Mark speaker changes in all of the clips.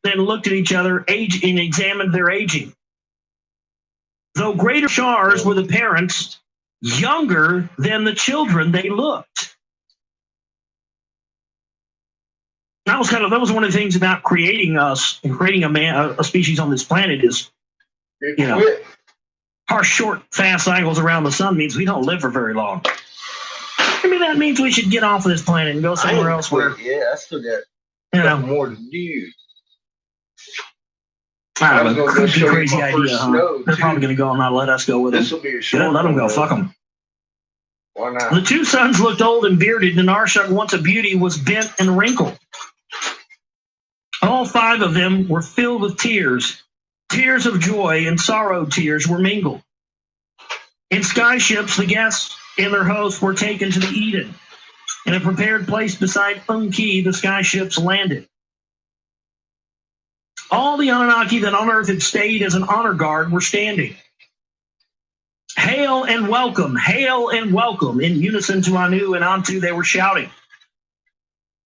Speaker 1: then looked at each other and examined their aging. Though greater stars were the parents, younger than the children they looked. That was one of the things about creating us and creating a species on this planet is, our short, fast cycles around the sun means we don't live for very long. Maybe that means we should get off of this planet and go somewhere else where.
Speaker 2: Yeah, I still got more to do.
Speaker 1: I don't know, crazy idea, huh? They're probably going to go and not let us go with them.
Speaker 2: This will be a short.
Speaker 1: Let them go. Fuck them.
Speaker 2: Why not?
Speaker 1: The two sons looked old and bearded, and Arshak, once a beauty, was bent and wrinkled. All 5 of them were filled with tears. Tears of joy and sorrow tears were mingled. In sky ships, the guests and their hosts were taken to the Eden. In a prepared place beside Unki, the sky ships landed. All the Anunnaki that on Earth had stayed as an honor guard were standing. Hail and welcome, hail and welcome. In unison to Anu and Antu, they were shouting.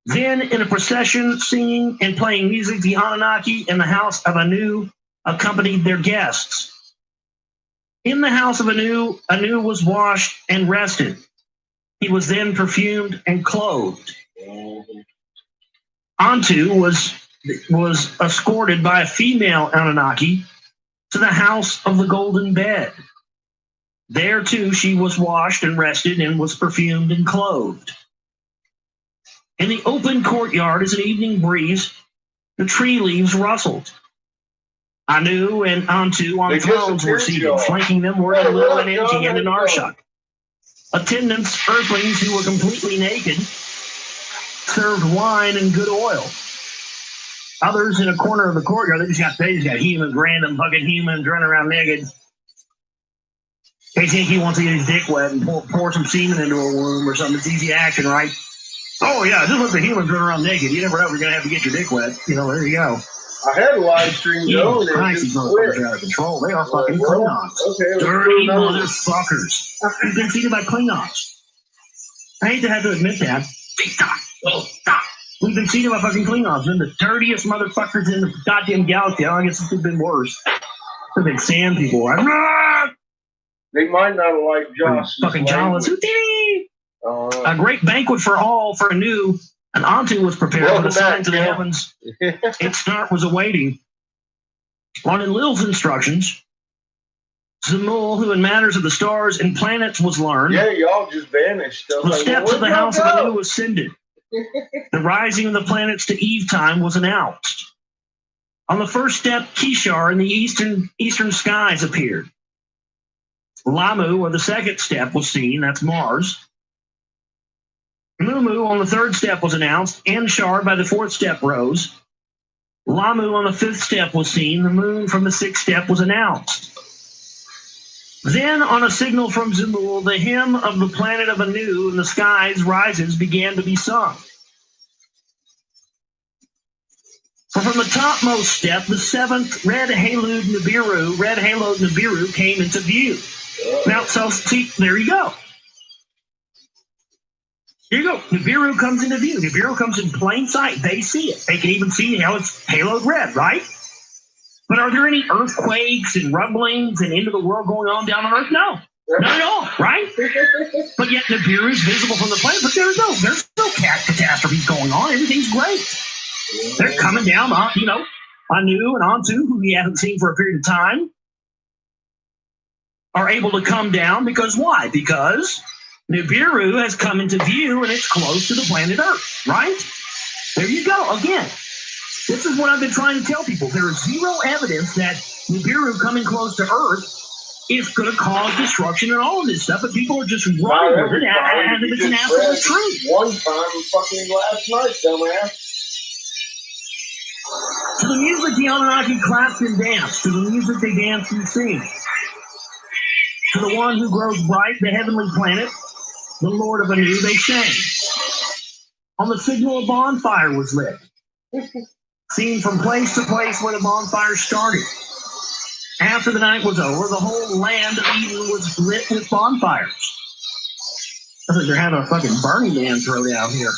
Speaker 1: Then, in a procession, singing and playing music, the Anunnaki in the house of Anu accompanied their guests. In the house of Anu, Anu was washed and rested. He was then perfumed and clothed. Antu was escorted by a female Anunnaki to the house of the golden bed. There, too, she was washed and rested and was perfumed and clothed. In the open courtyard, as an evening breeze, the tree leaves rustled. Anu and Antu on thrones were seated. Flanking them were Enlil and Enki and an Arshak. Attendants, earthlings who were completely naked, served wine and good oil. Others in a corner of the courtyard, they just got humans, random fucking humans running around naked. They think he wants to get his dick wet and pour some semen into a womb or something. It's easy action, right? Oh, yeah, just let the humans run around naked. You never know if you're going to have to get your dick wet. There you go.
Speaker 2: I had a live stream going.
Speaker 1: These motherfuckers are out of control. They are fucking Klingons.
Speaker 2: Okay,
Speaker 1: dirty motherfuckers. You've been thinking about Klingons. I hate to have to admit that. Stop. We've been seeing about fucking Klingons. They're the dirtiest motherfuckers in the goddamn galaxy. I guess it could have been worse. Could have been sand people.
Speaker 2: They might not have liked Josh.
Speaker 1: Fucking Jawas. A great banquet for all for Anu. And Antu was prepared for the signs of the heavens. Its start was awaiting. On Enlil's instructions, Zamul, who in matters of the stars and planets was learned.
Speaker 2: Yeah, y'all just vanished.
Speaker 1: The steps of the house of Anu ascended. The rising of the planets to eve time was announced. On the first step, Kishar in the eastern skies appeared. Lamu, or the second step, was seen. That's Mars. Mumu on the third step was announced. Anshar by the fourth step rose. Lamu on the fifth step was seen. The moon from the sixth step was announced. Then, on a signal from Zamul, the hymn of the planet of Anu in the skies rises began to be sung. For from the topmost step, the seventh red haloed Nibiru came into view. Now, so see, there you go. Here you go. Nibiru comes into view. Nibiru comes in plain sight. They see it. They can even see how it's haloed red, right? But are there any earthquakes and rumblings and end of the world going on down on Earth? No. Not at all, right? But yet Nibiru is visible from the planet. But there's no catastrophes going on. Everything's great. They're coming down, Anu and Antu, who we haven't seen for a period of time, are able to come down because why? Because Nibiru has come into view and it's close to the planet Earth, right? There you go. Again, this is what I've been trying to tell people. There is zero evidence that Nibiru coming close to Earth is going to cause destruction and all of this stuff, but people are just running with it as if it's an absolute truth.
Speaker 2: One time fucking last night, dumbass.
Speaker 1: To the music, the Anunnaki clapped and danced. To the music, they danced and sing. To the one who grows bright, the heavenly planet, the Lord of Anu, they sang. On the signal, a bonfire was lit. Seen from place to place where the bonfire started. After the night was over, the whole land of Eden was lit with bonfires. I think they're having a fucking Burning Man throw down here.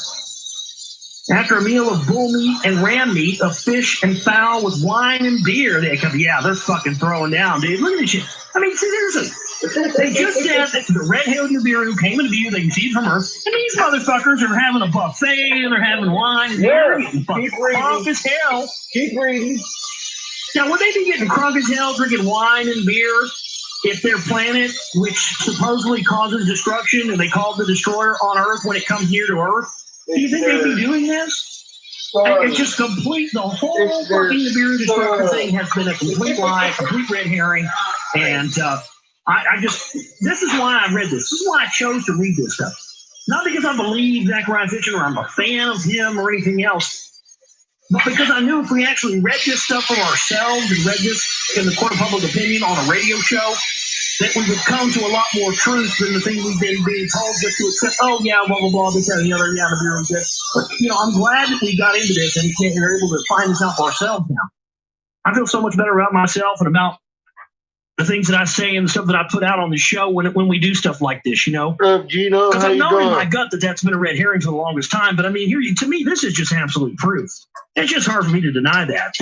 Speaker 1: After a meal of bull meat and ram meat, of fish and fowl with wine and beer, they're fucking throwing down, dude. Look at this shit. I mean, seriously. They just said that the red-tailed Nibiru came into view, they can see it from Earth, and these motherfuckers are having a buffet, and they're having wine, and they're getting fucking crunk as hell.
Speaker 2: Keep reading.
Speaker 1: Now, would they be getting crunk as hell, drinking wine and beer, if their planet, which supposedly causes destruction, and they call the destroyer on Earth when it comes near to Earth, do you think they'd be doing this? It's just complete, the whole fucking Nibiru destruction thing has been a complete lie, a complete red herring, and this is why I read this. This is why I chose to read this stuff. Not because I believe Zachariah Fitchen or I'm a fan of him or anything else, but because I knew if we actually read this stuff for ourselves and read this in the court of public opinion on a radio show, that we would come to a lot more truth than the thing we've been being told just to accept, oh, yeah, blah, blah, blah, this, that, and the other, yeah, the bureau this. But, I'm glad that we got into this and we're able to find this out for ourselves now. I feel so much better about myself and about the things that I say and the stuff that I put out on the show when we do stuff like this,
Speaker 2: Gino,
Speaker 1: because I know in my gut that that's been a red herring for the longest time. But I mean, to me, this is just absolute proof. It's just hard for me to deny that.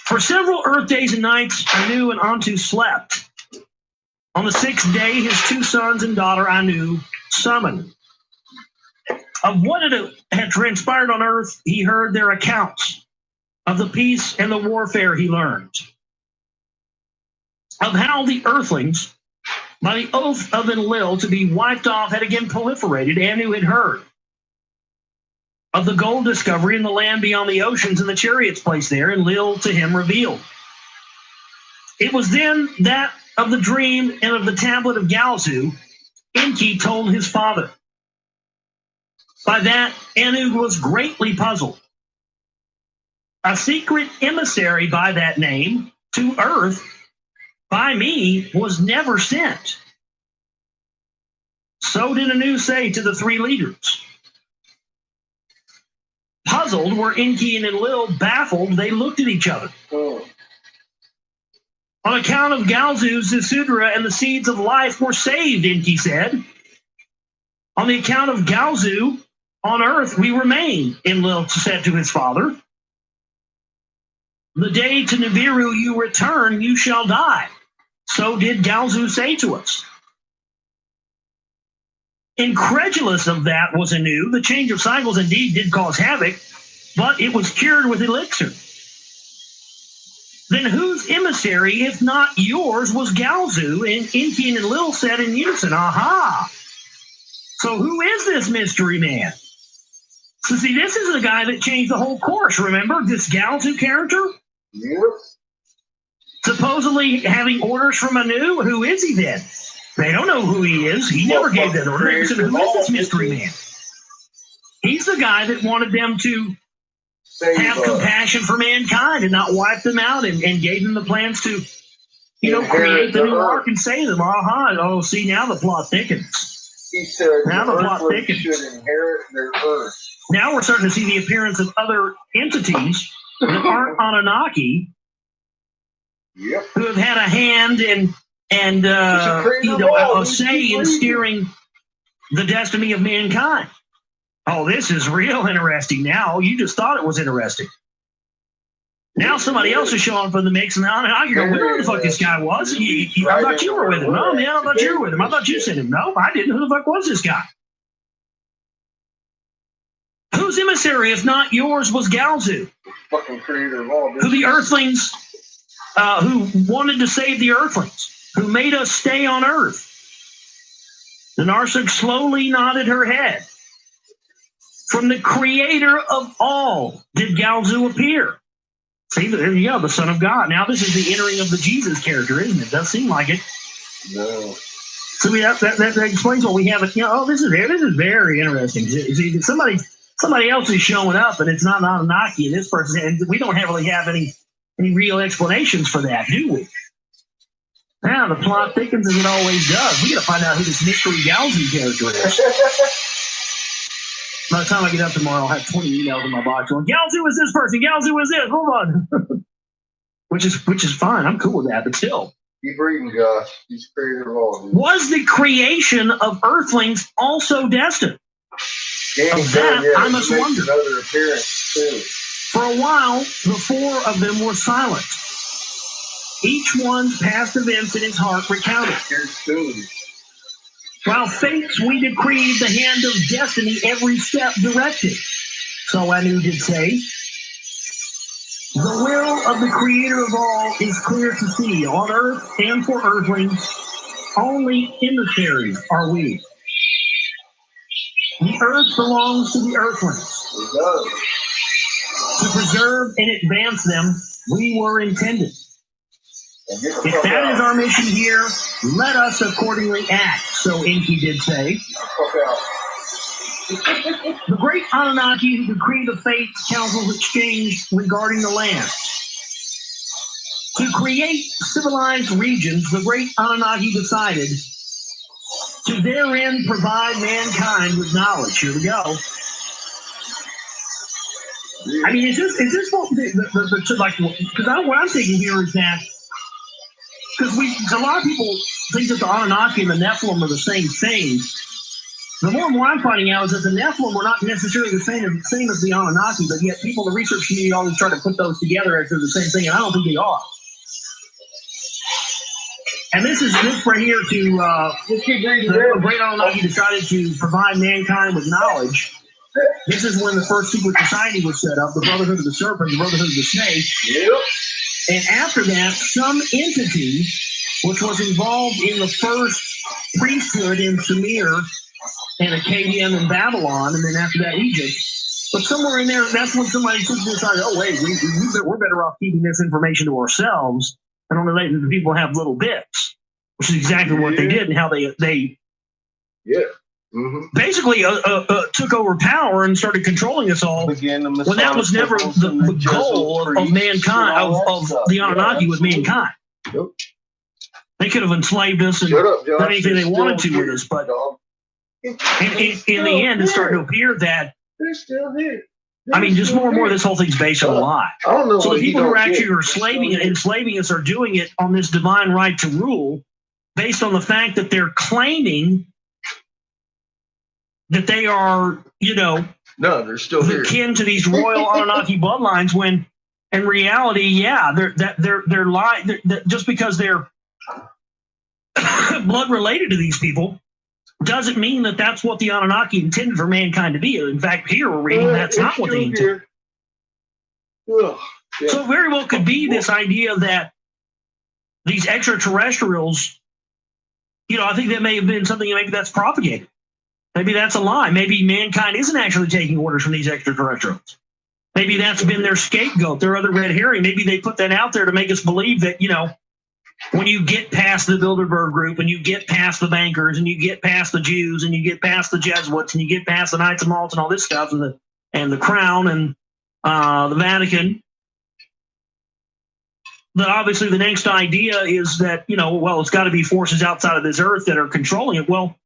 Speaker 1: For several Earth days and nights, Anu and Antu slept. On the sixth day, his two sons and daughter Anu summoned. Of what had transpired on Earth, he heard their accounts. Of the peace and the warfare he learned. Of how the Earthlings, by the oath of Enlil to be wiped off, had again proliferated, Anu had heard. Of the gold discovery in the land beyond the oceans and the chariots placed there, Enlil to him revealed. It was then that of the dream and of the tablet of Galzu, Enki told his father. By that, Anu was greatly puzzled. A secret emissary by that name to Earth by me was never sent. So did Anu say to the three leaders. Puzzled were Enki and Enlil, baffled, they looked at each other. On account of Galzu, Zisudra, and the seeds of life were saved, Enki said. On the account of Galzu, on Earth we remain, Enlil said to his father. The day to Nibiru you return, you shall die. So did Galzu say to us. Incredulous of that was Anu. The change of cycles indeed did cause havoc, but it was cured with elixir. Then whose emissary, if not yours, was Galzu? And Enki and Enlil said in unison, aha. So who is this mystery man? So see, this is the guy that changed the whole course, remember? This Galzu character?
Speaker 2: Yep.
Speaker 1: Supposedly having orders from Anu. Who is he then? They don't know who he is. He never gave that order. They said, who is this mystery man? He's the guy that wanted them to have compassion for mankind and not wipe them out, and gave them the plans to, create the new ark and save them. Oh, see, now the plot thickens.
Speaker 2: He said
Speaker 1: now the plot thickens.
Speaker 2: Should inherit their earth.
Speaker 1: Now we're starting to see the appearance of other entities that aren't Anunnaki, who have had a hand and a say in steering the destiny of mankind. Oh, this is real interesting now. You just thought it was interesting. Now somebody else is showing up in the mix, and I go, where the fuck this guy was? I thought you were with him. No, man, I thought you were with him. I thought you sent him. No, I didn't. Who the fuck was this guy? Whose emissary, if not yours, was Galzu?
Speaker 2: Fucking creator of all.
Speaker 1: Who the Earthlings, who wanted to save the Earthlings, who made us stay on Earth. The Narsuk slowly nodded her head. From the creator of all did Galzu appear. See, there you go, the Son of God. Now this is the entering of the Jesus character, isn't it? Does seem like it.
Speaker 2: No.
Speaker 1: So that explains what we have. This is very interesting. See, somebody else is showing up, and it's not Anunnaki, and this person, and we don't really have any real explanations for that, do we? Now the plot thickens as it always does. We got to find out who this mystery Galzu character is. By the time I get up tomorrow, I'll have 20 emails in my box going, Galzu is this person, Galzu is this, hold on. which is fine. I'm cool with that, but still.
Speaker 2: Keep reading, Josh. He's creator of all. Dude.
Speaker 1: Was the creation of earthlings also destined? Of that, I must wonder.
Speaker 2: Another appearance, too.
Speaker 1: For a while, the four of them were silent. Each one's past events in his heart recounted.
Speaker 2: Here's two.
Speaker 1: While fate's we decreed, the hand of destiny every step directed. So Anu did say, the will of the creator of all is clear to see. On earth and for earthlings, only emissaries are we. The earth belongs to the earthlings.
Speaker 2: It does.
Speaker 1: To preserve and advance them, we were intended. If that is our mission here, let us accordingly act, so Enki did say. The great Anunnaki who decreed the fates councils exchanged regarding the land. To create civilized regions, the great Anunnaki decided to therein provide mankind with knowledge. Here we go. I mean, is this what like? Because what I'm thinking here is that because a lot of people think that the Anunnaki and the Nephilim are the same thing. The more and more I'm finding out is that the Nephilim were not necessarily the same as the Anunnaki, but yet people in the research community always try to put those together as they're the same thing, and I don't think they are. And this right here the great Anunnaki decided to provide mankind with knowledge. This is when the first secret society was set up, the Brotherhood of the Serpent, the Brotherhood of the Snake.
Speaker 2: Yep.
Speaker 1: And after that, some entity, which was involved in the first priesthood in Sumer and Akkadian and Babylon, and then after that, Egypt. But somewhere in there, that's when somebody decided, oh, wait, we're better off keeping this information to ourselves and only letting the people have little bits, which is exactly what they did and how they basically took over power and started controlling us all. When that was never the goal of mankind, of the Anunnaki with mankind.
Speaker 2: Yep.
Speaker 1: They could have enslaved us and done anything they wanted to with us, but in the end, it's starting to appear that
Speaker 2: they're still here.
Speaker 1: I mean, just more and more, this whole thing's based on a lie.
Speaker 2: I don't know.
Speaker 1: So the people who are actually enslaving us are doing it on this divine right to rule, based on the fact that they're claiming that they are,
Speaker 2: they're still here,
Speaker 1: kin to these royal Anunnaki bloodlines. When in reality, they're lying. Just because they're blood related to these people doesn't mean that that's what the Anunnaki intended for mankind to be. In fact, here we're reading that's not what they intended. So it very well could be this idea that these extraterrestrials, I think that may have been something maybe that's propagated. Maybe that's a lie. Maybe mankind isn't actually taking orders from these extraterrestrials. Maybe that's been their scapegoat, their other red herring. Maybe they put that out there to make us believe that, when you get past the Bilderberg group and you get past the bankers and you get past the Jews and you get past the Jesuits and you get past the Knights of Malta and all this stuff and the Crown and the Vatican, that obviously the next idea is that, it's got to be forces outside of this earth that are controlling it. Well,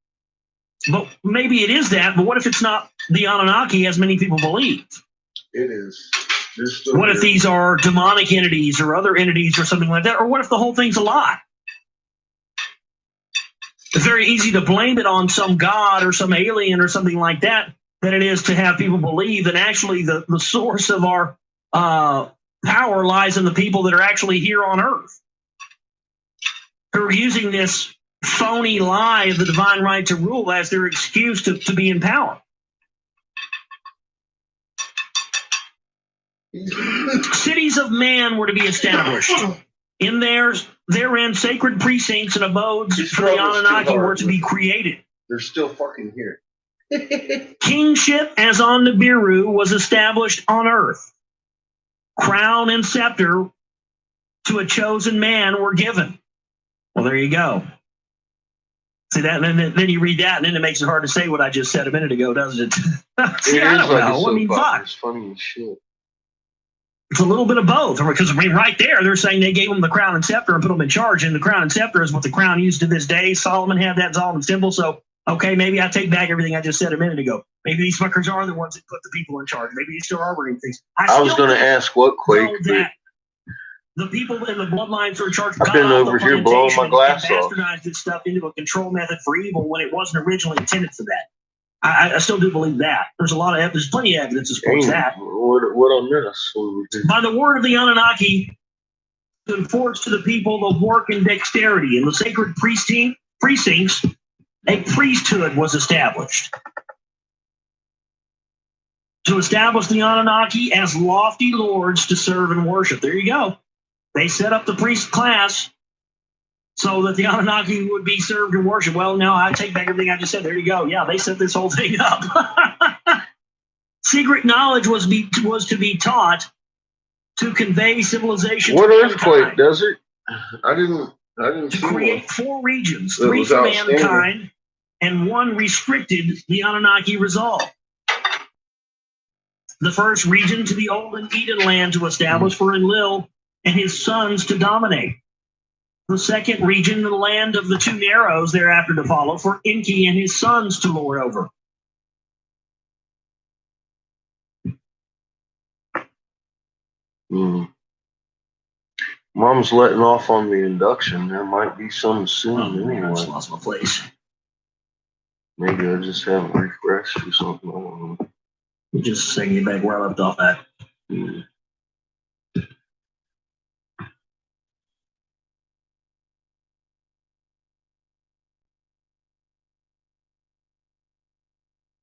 Speaker 1: but maybe it is that, but what if it's not the Anunnaki as many people believe?
Speaker 2: It is.
Speaker 1: What if these are demonic entities or other entities or something like that? Or what if the whole thing's a lie? It's very easy to blame it on some god or some alien or something like that than it is to have people believe that actually the source of our power lies in the people that are actually here on earth. Who are using this phony lie of the divine right to rule as their excuse to be in power. Cities of man were to be established. Therein, sacred precincts and abodes for the Anunnaki were to be created.
Speaker 2: They're still fucking here.
Speaker 1: Kingship, as on Nibiru, was established on earth. Crown and scepter to a chosen man were given. Well, there you go. See that, and then you read that, and then it makes it hard to say what I just said a minute ago, doesn't it? See, I don't know. I mean, fuck.
Speaker 2: It's funny as shit.
Speaker 1: It's a little bit of both, because right there, they're saying they gave them the crown and scepter and put them in charge, and the crown and scepter is what the crown used to this day. Solomon had that Solomon symbol, so, okay, maybe I take back everything I just said a minute ago. Maybe these fuckers are the ones that put the people in charge. Maybe they still are running things.
Speaker 2: I was going to ask what Quake,
Speaker 1: The people in the bloodlines who are charged
Speaker 3: I've been over here blowing my glass off.
Speaker 1: bastardized this stuff into a control method for evil when it wasn't originally intended for that. I still do believe that. There's plenty of evidence to support that.
Speaker 3: What I miss?
Speaker 1: By the word of the Anunnaki, to enforce to the people the work and dexterity in the sacred precincts, a priesthood was established. To establish the Anunnaki as lofty lords to serve and worship. There you go. They set up the priest class so that the Anunnaki would be served and worshiped. Well, no, I take back everything I just said. There you go. Yeah, they set this whole thing up. Secret knowledge was to be taught to convey civilization.
Speaker 3: What earthquake desert? I didn't
Speaker 1: to
Speaker 3: see
Speaker 1: create
Speaker 3: one.
Speaker 1: 4 regions, 3 for mankind, and 1 restricted the Anunnaki resolve. The first region to the olden Eden land to establish for Enlil and his sons to dominate. The second region, the land of the 2 Narrows, thereafter to follow for Enki and his sons to lord over.
Speaker 3: Mom's letting off on the induction. There might be some soon anyway.
Speaker 1: I just lost my place.
Speaker 3: Maybe I just haven't refreshed or something. I don't know.
Speaker 1: Just sending you back where I left off at.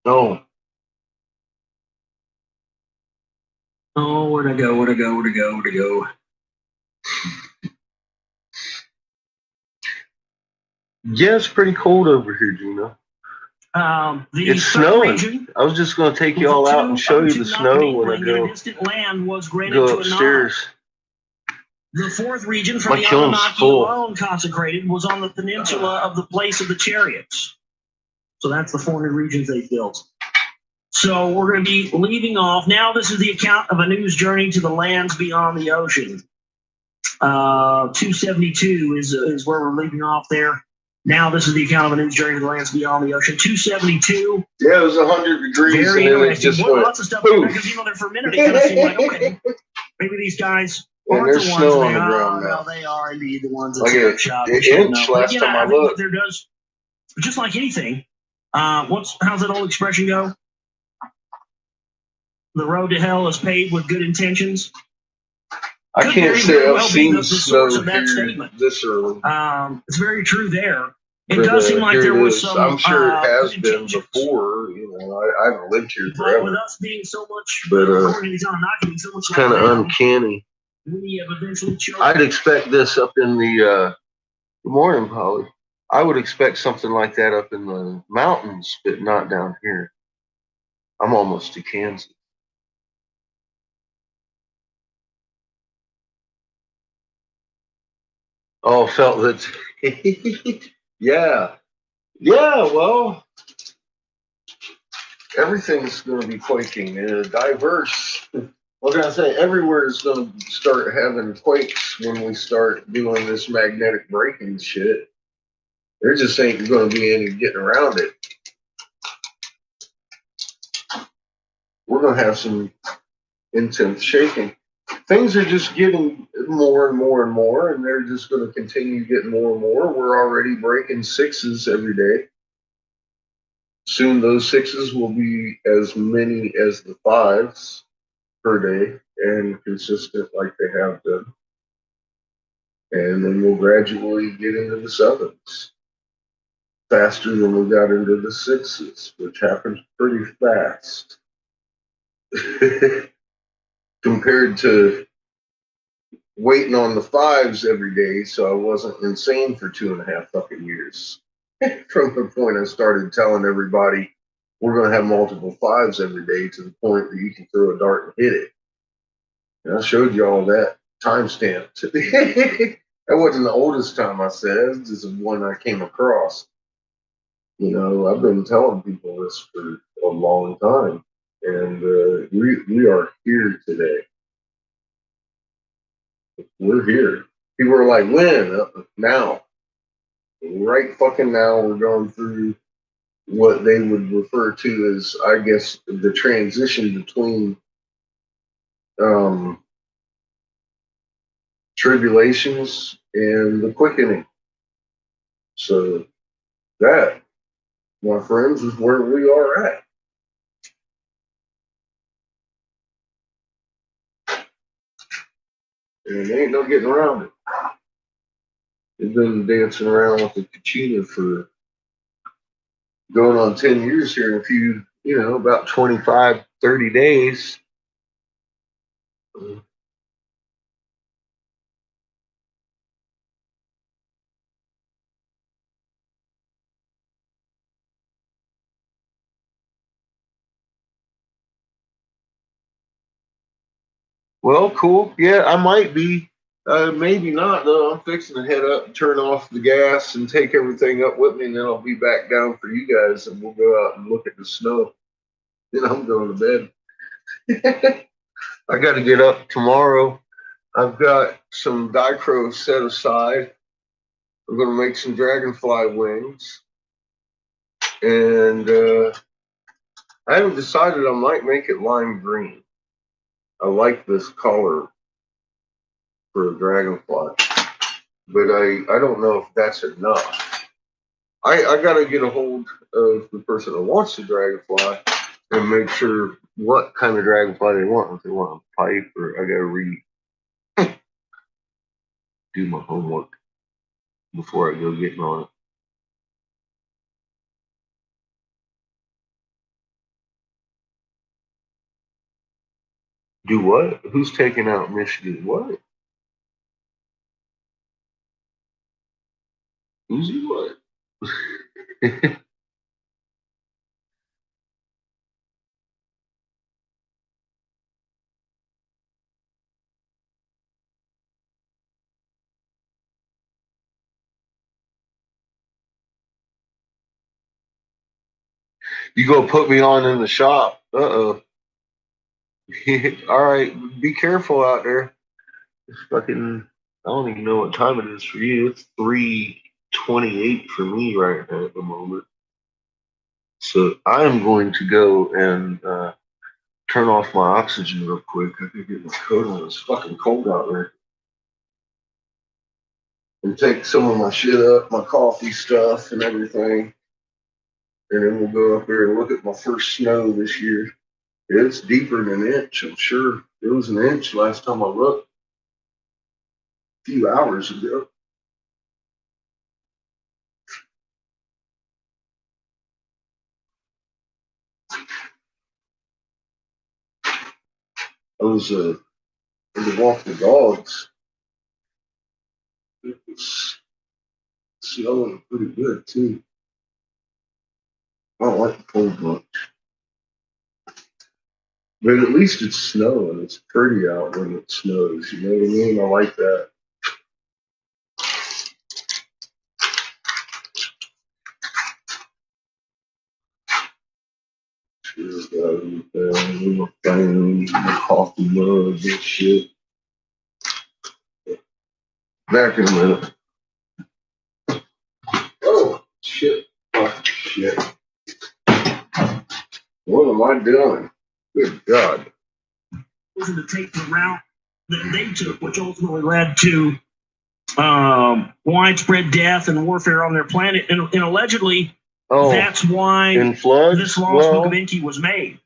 Speaker 3: No.
Speaker 1: Oh, where'd I go?
Speaker 3: Yeah, it's pretty cold over here, Gino. It's snowing.
Speaker 1: Region,
Speaker 3: I was just going to take you all out and show you the snow when I go upstairs.
Speaker 1: The 4th region from the Anunnaki alone consecrated was on the peninsula of the place of the chariots. So that's the 400 regions they built. So we're going to be leaving off. Now this is the account of a news journey to the lands beyond the ocean. 272 is where we're leaving off there. Now this is the account of a news journey to the lands beyond the ocean. 272.
Speaker 3: Yeah, it was 100 degrees.
Speaker 1: Very interesting. Lots of stuff because there for a minute it kind of seemed like, okay, maybe these guys aren't the ones
Speaker 3: on the ground now.
Speaker 1: No, they are indeed the ones that
Speaker 3: like
Speaker 1: shot.
Speaker 3: Last time I looked.
Speaker 1: There does, just like anything. How's that old expression go? The road to hell is paved with good intentions.
Speaker 3: I can't say I've seen snow here this early.
Speaker 1: It's very true there. It does seem like there was some.
Speaker 3: I'm sure it has been before. I haven't lived here forever.
Speaker 1: With us being so much,
Speaker 3: but it's kind of uncanny.
Speaker 1: We have eventually chosen.
Speaker 3: I'd expect this up in the good morning, Polly. I would expect something like that up in the mountains, but not down here. I'm almost to Kansas. Oh, felt that. Yeah. Well, everything's going to be quaking. Diverse. What can I say? Everywhere is going to start having quakes when we start doing this magnetic braking shit. There just ain't going to be any getting around it. We're going to have some intense shaking. Things are just getting more and more and more, and they're just going to continue getting more and more. We're already breaking 6s every day. Soon those 6s will be as many as the 5s per day and consistent like they have been. And then we'll gradually get into the 7s. Faster than we got into the 6s, which happens pretty fast. Compared to waiting on the 5s every day, so I wasn't insane for 2.5 fucking years. From the point I started telling everybody we're going to have multiple 5s every day to the point that you can throw a dart and hit it. And I showed you all that timestamp. That wasn't the oldest time I said, this is one I came across. I've been telling people this for a long time, and we are here today. We're here. People are like, when? Now. Right fucking now, we're going through what they would refer to as, I guess, the transition between tribulations and the quickening. So that, my friends, is where we are at. And there ain't no getting around it. They've been dancing around with the Kachina for going on 10 years here in a few, about 25, 30 days. Well, cool. Yeah, I might be. Maybe not, though. I'm fixing to head up and turn off the gas and take everything up with me, and then I'll be back down for you guys, and we'll go out and look at the snow. Then I'm going to bed. I got to get up tomorrow. I've got some dichro set aside. I'm going to make some dragonfly wings. And I haven't decided. I might make it lime green. I like this color for a dragonfly, but I don't know if that's enough. I got to get a hold of the person that wants the dragonfly and make sure what kind of dragonfly they want. If they want a pipe, or I got to do my homework before I go getting on it. Do what? Who's taking out Michigan? What? Who's he what? You gonna put me on in the shop? Uh-oh. All right, be careful out there. It's fucking. I don't even know what time it is for you. It's 3:28 for me right now at the moment. So I am going to go and turn off my oxygen real quick. I could get my coat on. It's fucking cold out there. And take some of my shit up, my coffee stuff and everything. And then we'll go up there and look at my first snow this year. It's deeper than an inch, I'm sure. It was an inch last time I looked a few hours ago. I was to walk the dogs. It was snowing pretty good too. I don't like the cold much. But at least it's snowing. It's pretty out when it snows. You know what I mean? I like that. Cheers, guys. My phone, my coffee mug and shit. Back in a minute. Oh, shit. Oh, shit. What am I doing? Good God.
Speaker 1: To take the route that they took, which ultimately led to widespread death and warfare on their planet. And allegedly, that's why this law of Smokovinky was made.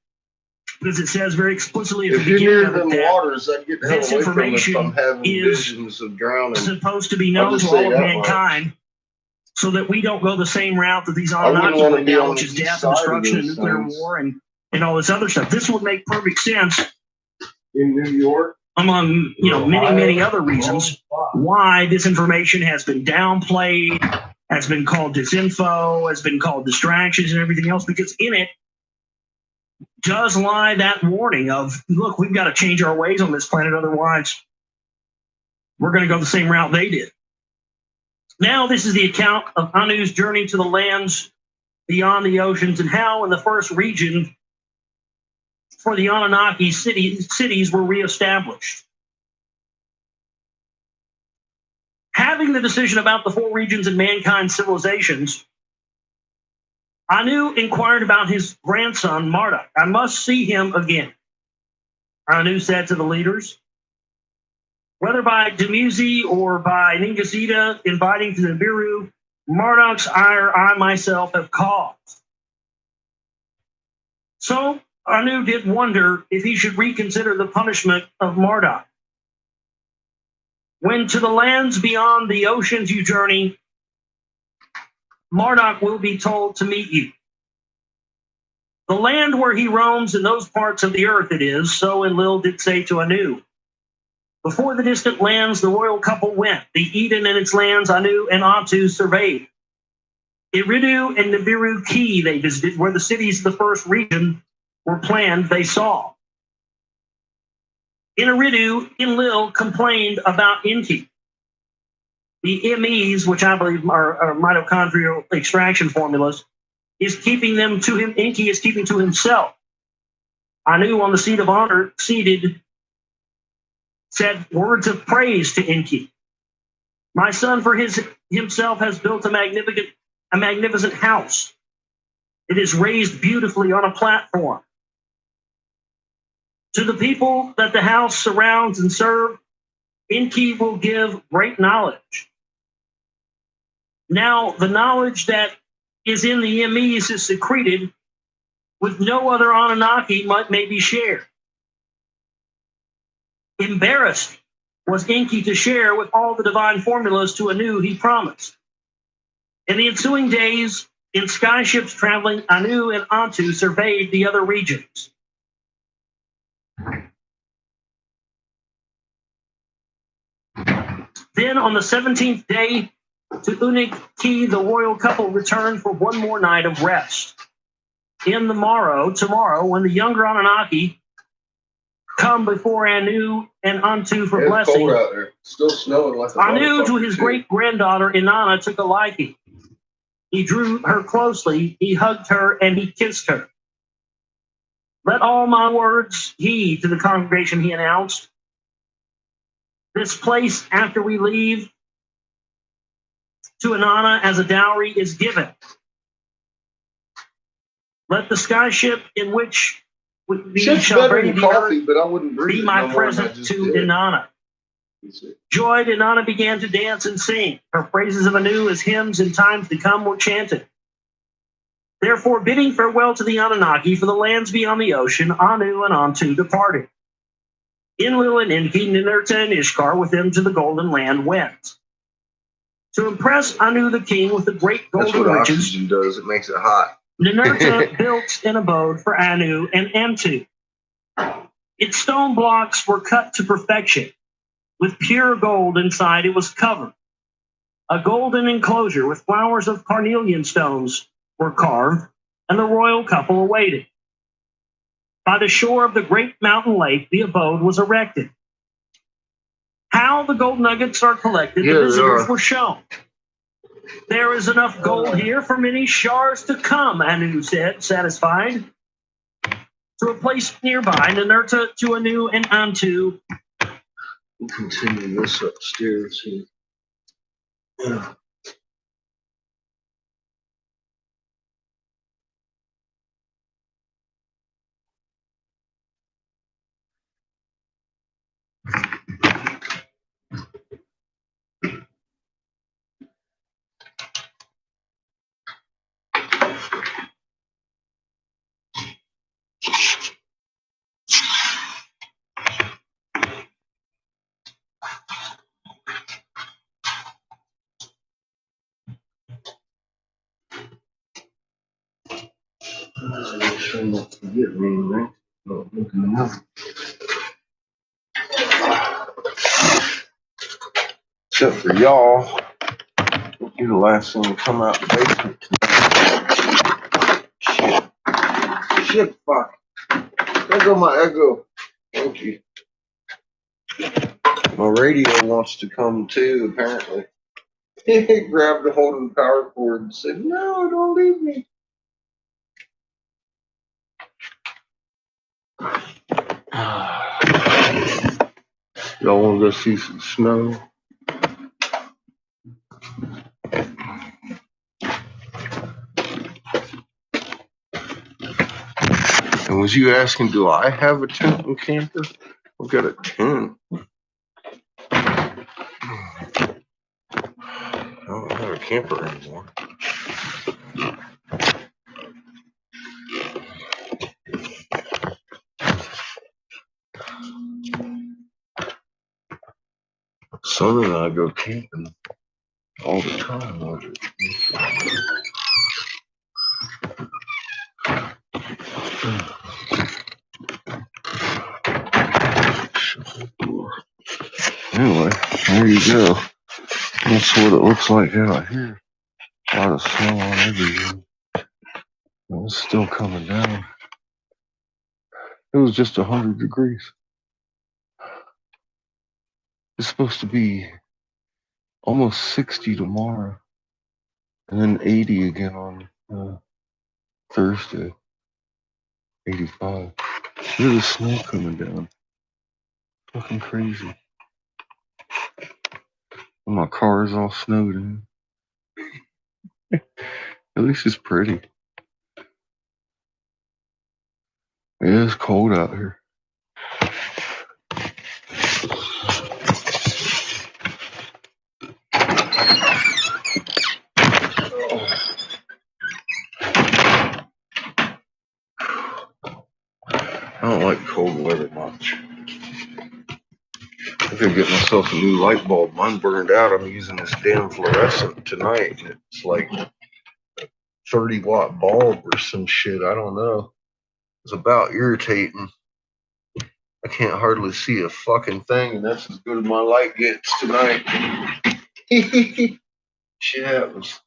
Speaker 1: Because it says very explicitly at the beginning of it that this information is supposed to be known to all of mankind so that we don't go the same route that these Anunnaki went down, which is death and destruction and nuclear war and all this other stuff. This would make perfect sense
Speaker 3: in New York,
Speaker 1: among many other reasons why this information has been downplayed, has been called disinfo, has been called distractions and everything else, because in it does lie that warning of, look, we've got to change our ways on this planet, otherwise we're going to go the same route they did. Now this is the account of Anu's journey to the lands beyond the oceans and how in the first region for the Anunnaki cities were reestablished. Having the decision about the four regions and mankind's civilizations, Anu inquired about his grandson, Marduk. I must see him again. Anu said to the leaders, Whether by Dumuzi or by Ningazita inviting to the Nibiru, Marduk's ire I myself have caused. So Anu did wonder if he should reconsider the punishment of Marduk. When to the lands beyond the oceans you journey, Marduk will be told to meet you. The land where he roams in those parts of the earth it is, so Enlil did say to Anu. Before the distant lands the royal couple went, the Eden and its lands Anu and Atu surveyed. Eridu and Nibiru Key they visited, where the cities of the first region were planned they saw. In Eridu, Enlil complained about Enki. The MEs, which I believe are mitochondrial extraction formulas, is keeping them to him. Enki is keeping to himself. Anu on the seat of honor, seated, said words of praise to Enki. My son for himself has built a magnificent house. It is raised beautifully on a platform. To the people that the house surrounds and serve, Enki will give great knowledge. Now, the knowledge that is in the MEs is secreted with no other Anunnaki may be shared. Embarrassed was Enki to share with all the divine formulas to Anu he promised. In the ensuing days, in skyships traveling, Anu and Atu surveyed the other regions. Then on the 17th day, to Unik Ki, the royal couple returned for one more night of rest. Tomorrow, when the younger Anunnaki come before Anu and Antu for blessing,
Speaker 3: cold out there. Still snowing like
Speaker 1: Anu to his great-granddaughter Inanna took a liking. He drew her closely, he hugged her, and he kissed her. Let all my words heed to the congregation, he announced. This place, after we leave, to Inanna as a dowry is given. Let the skyship in which we shall bring the earth
Speaker 3: but I wouldn't
Speaker 1: be my present to Inanna. Joyed, Inanna began to dance and sing. Her praises of Anu as hymns in times to come were chanted. Therefore, bidding farewell to the Anunnaki for the lands beyond the ocean, Anu and Antu departed. Enlil and Enki, Ninurta and Ishkar with them to the Golden Land went. To impress Anu the king with the great golden riches,
Speaker 3: oxygen does. It makes it hot.
Speaker 1: Ninurta built an abode for Anu and Antu. Its stone blocks were cut to perfection. With pure gold inside it was covered. A golden enclosure with flowers of carnelian stones were carved, and the royal couple awaited. By the shore of the great mountain lake, the abode was erected. How the gold nuggets are collected, the visitors were shown. There is enough gold here for many shars to come, Anu said, satisfied. To a place nearby, Ninurta to Anu and Antu.
Speaker 3: We'll continue this upstairs here. Yeah. Make sure not to forget me, right? Oh, looking up. Except for y'all, you're the last thing to come out the basement tonight. Shit, fuck. There go my echo. Thank you. My radio wants to come too, apparently. He grabbed a hold of the power cord and said, "No, don't leave me." Y'all want to go see some snow? And was you asking, do I have a tent and camper? I've got a tent. camper anymore. Son and I go camping all the time. Anyway, there you go. That's what it looks like out here. A lot of snow on everything. It's still coming down. It was just 100 degrees. It's supposed to be almost 60 tomorrow, and then 80 again on Thursday. 85. Look at the snow coming down. Fucking crazy. My car is all snowed in. At least it's pretty. It is cold out here. I don't like cold weather much. I could get myself a new light bulb. Mine burned out. I'm using this damn fluorescent tonight. It's like 30-watt bulb or some shit. I don't know. It's about irritating. I can't hardly see a fucking thing, and that's as good as my light gets tonight. Shit happens.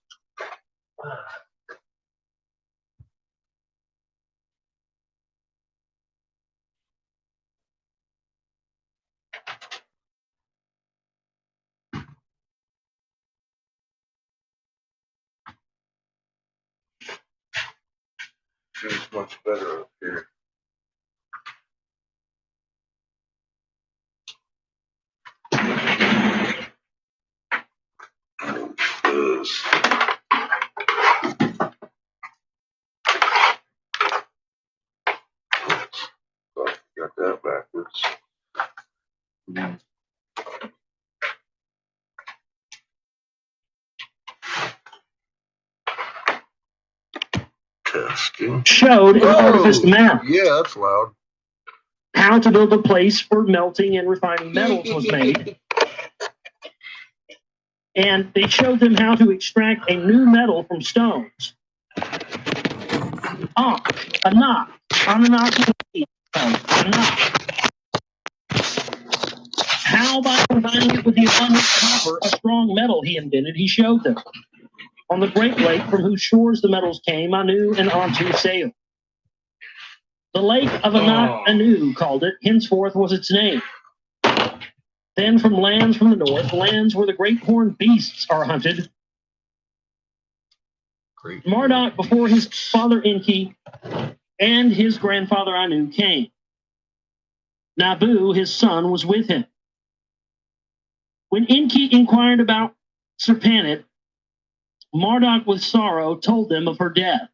Speaker 3: Feels much better up here. Got that backwards. Testing.
Speaker 1: Showed an artifice map.
Speaker 3: Yeah, that's loud.
Speaker 1: How to build a place for melting and refining metals was made. And they showed them how to extract a new metal from stones. Anunnaki. How, by combining it with the abundant copper, a strong metal he invented, he showed them. On the great lake from whose shores the metals came, Anu and Antu sailed. The lake of Anu called it, henceforth was its name. Then from lands from the north, lands where the great horned beasts are hunted, Marduk before his father Enki and his grandfather Anu came. Nabu, his son, was with him. When Enki inquired about Serpanit, Marduk with sorrow told them of her death.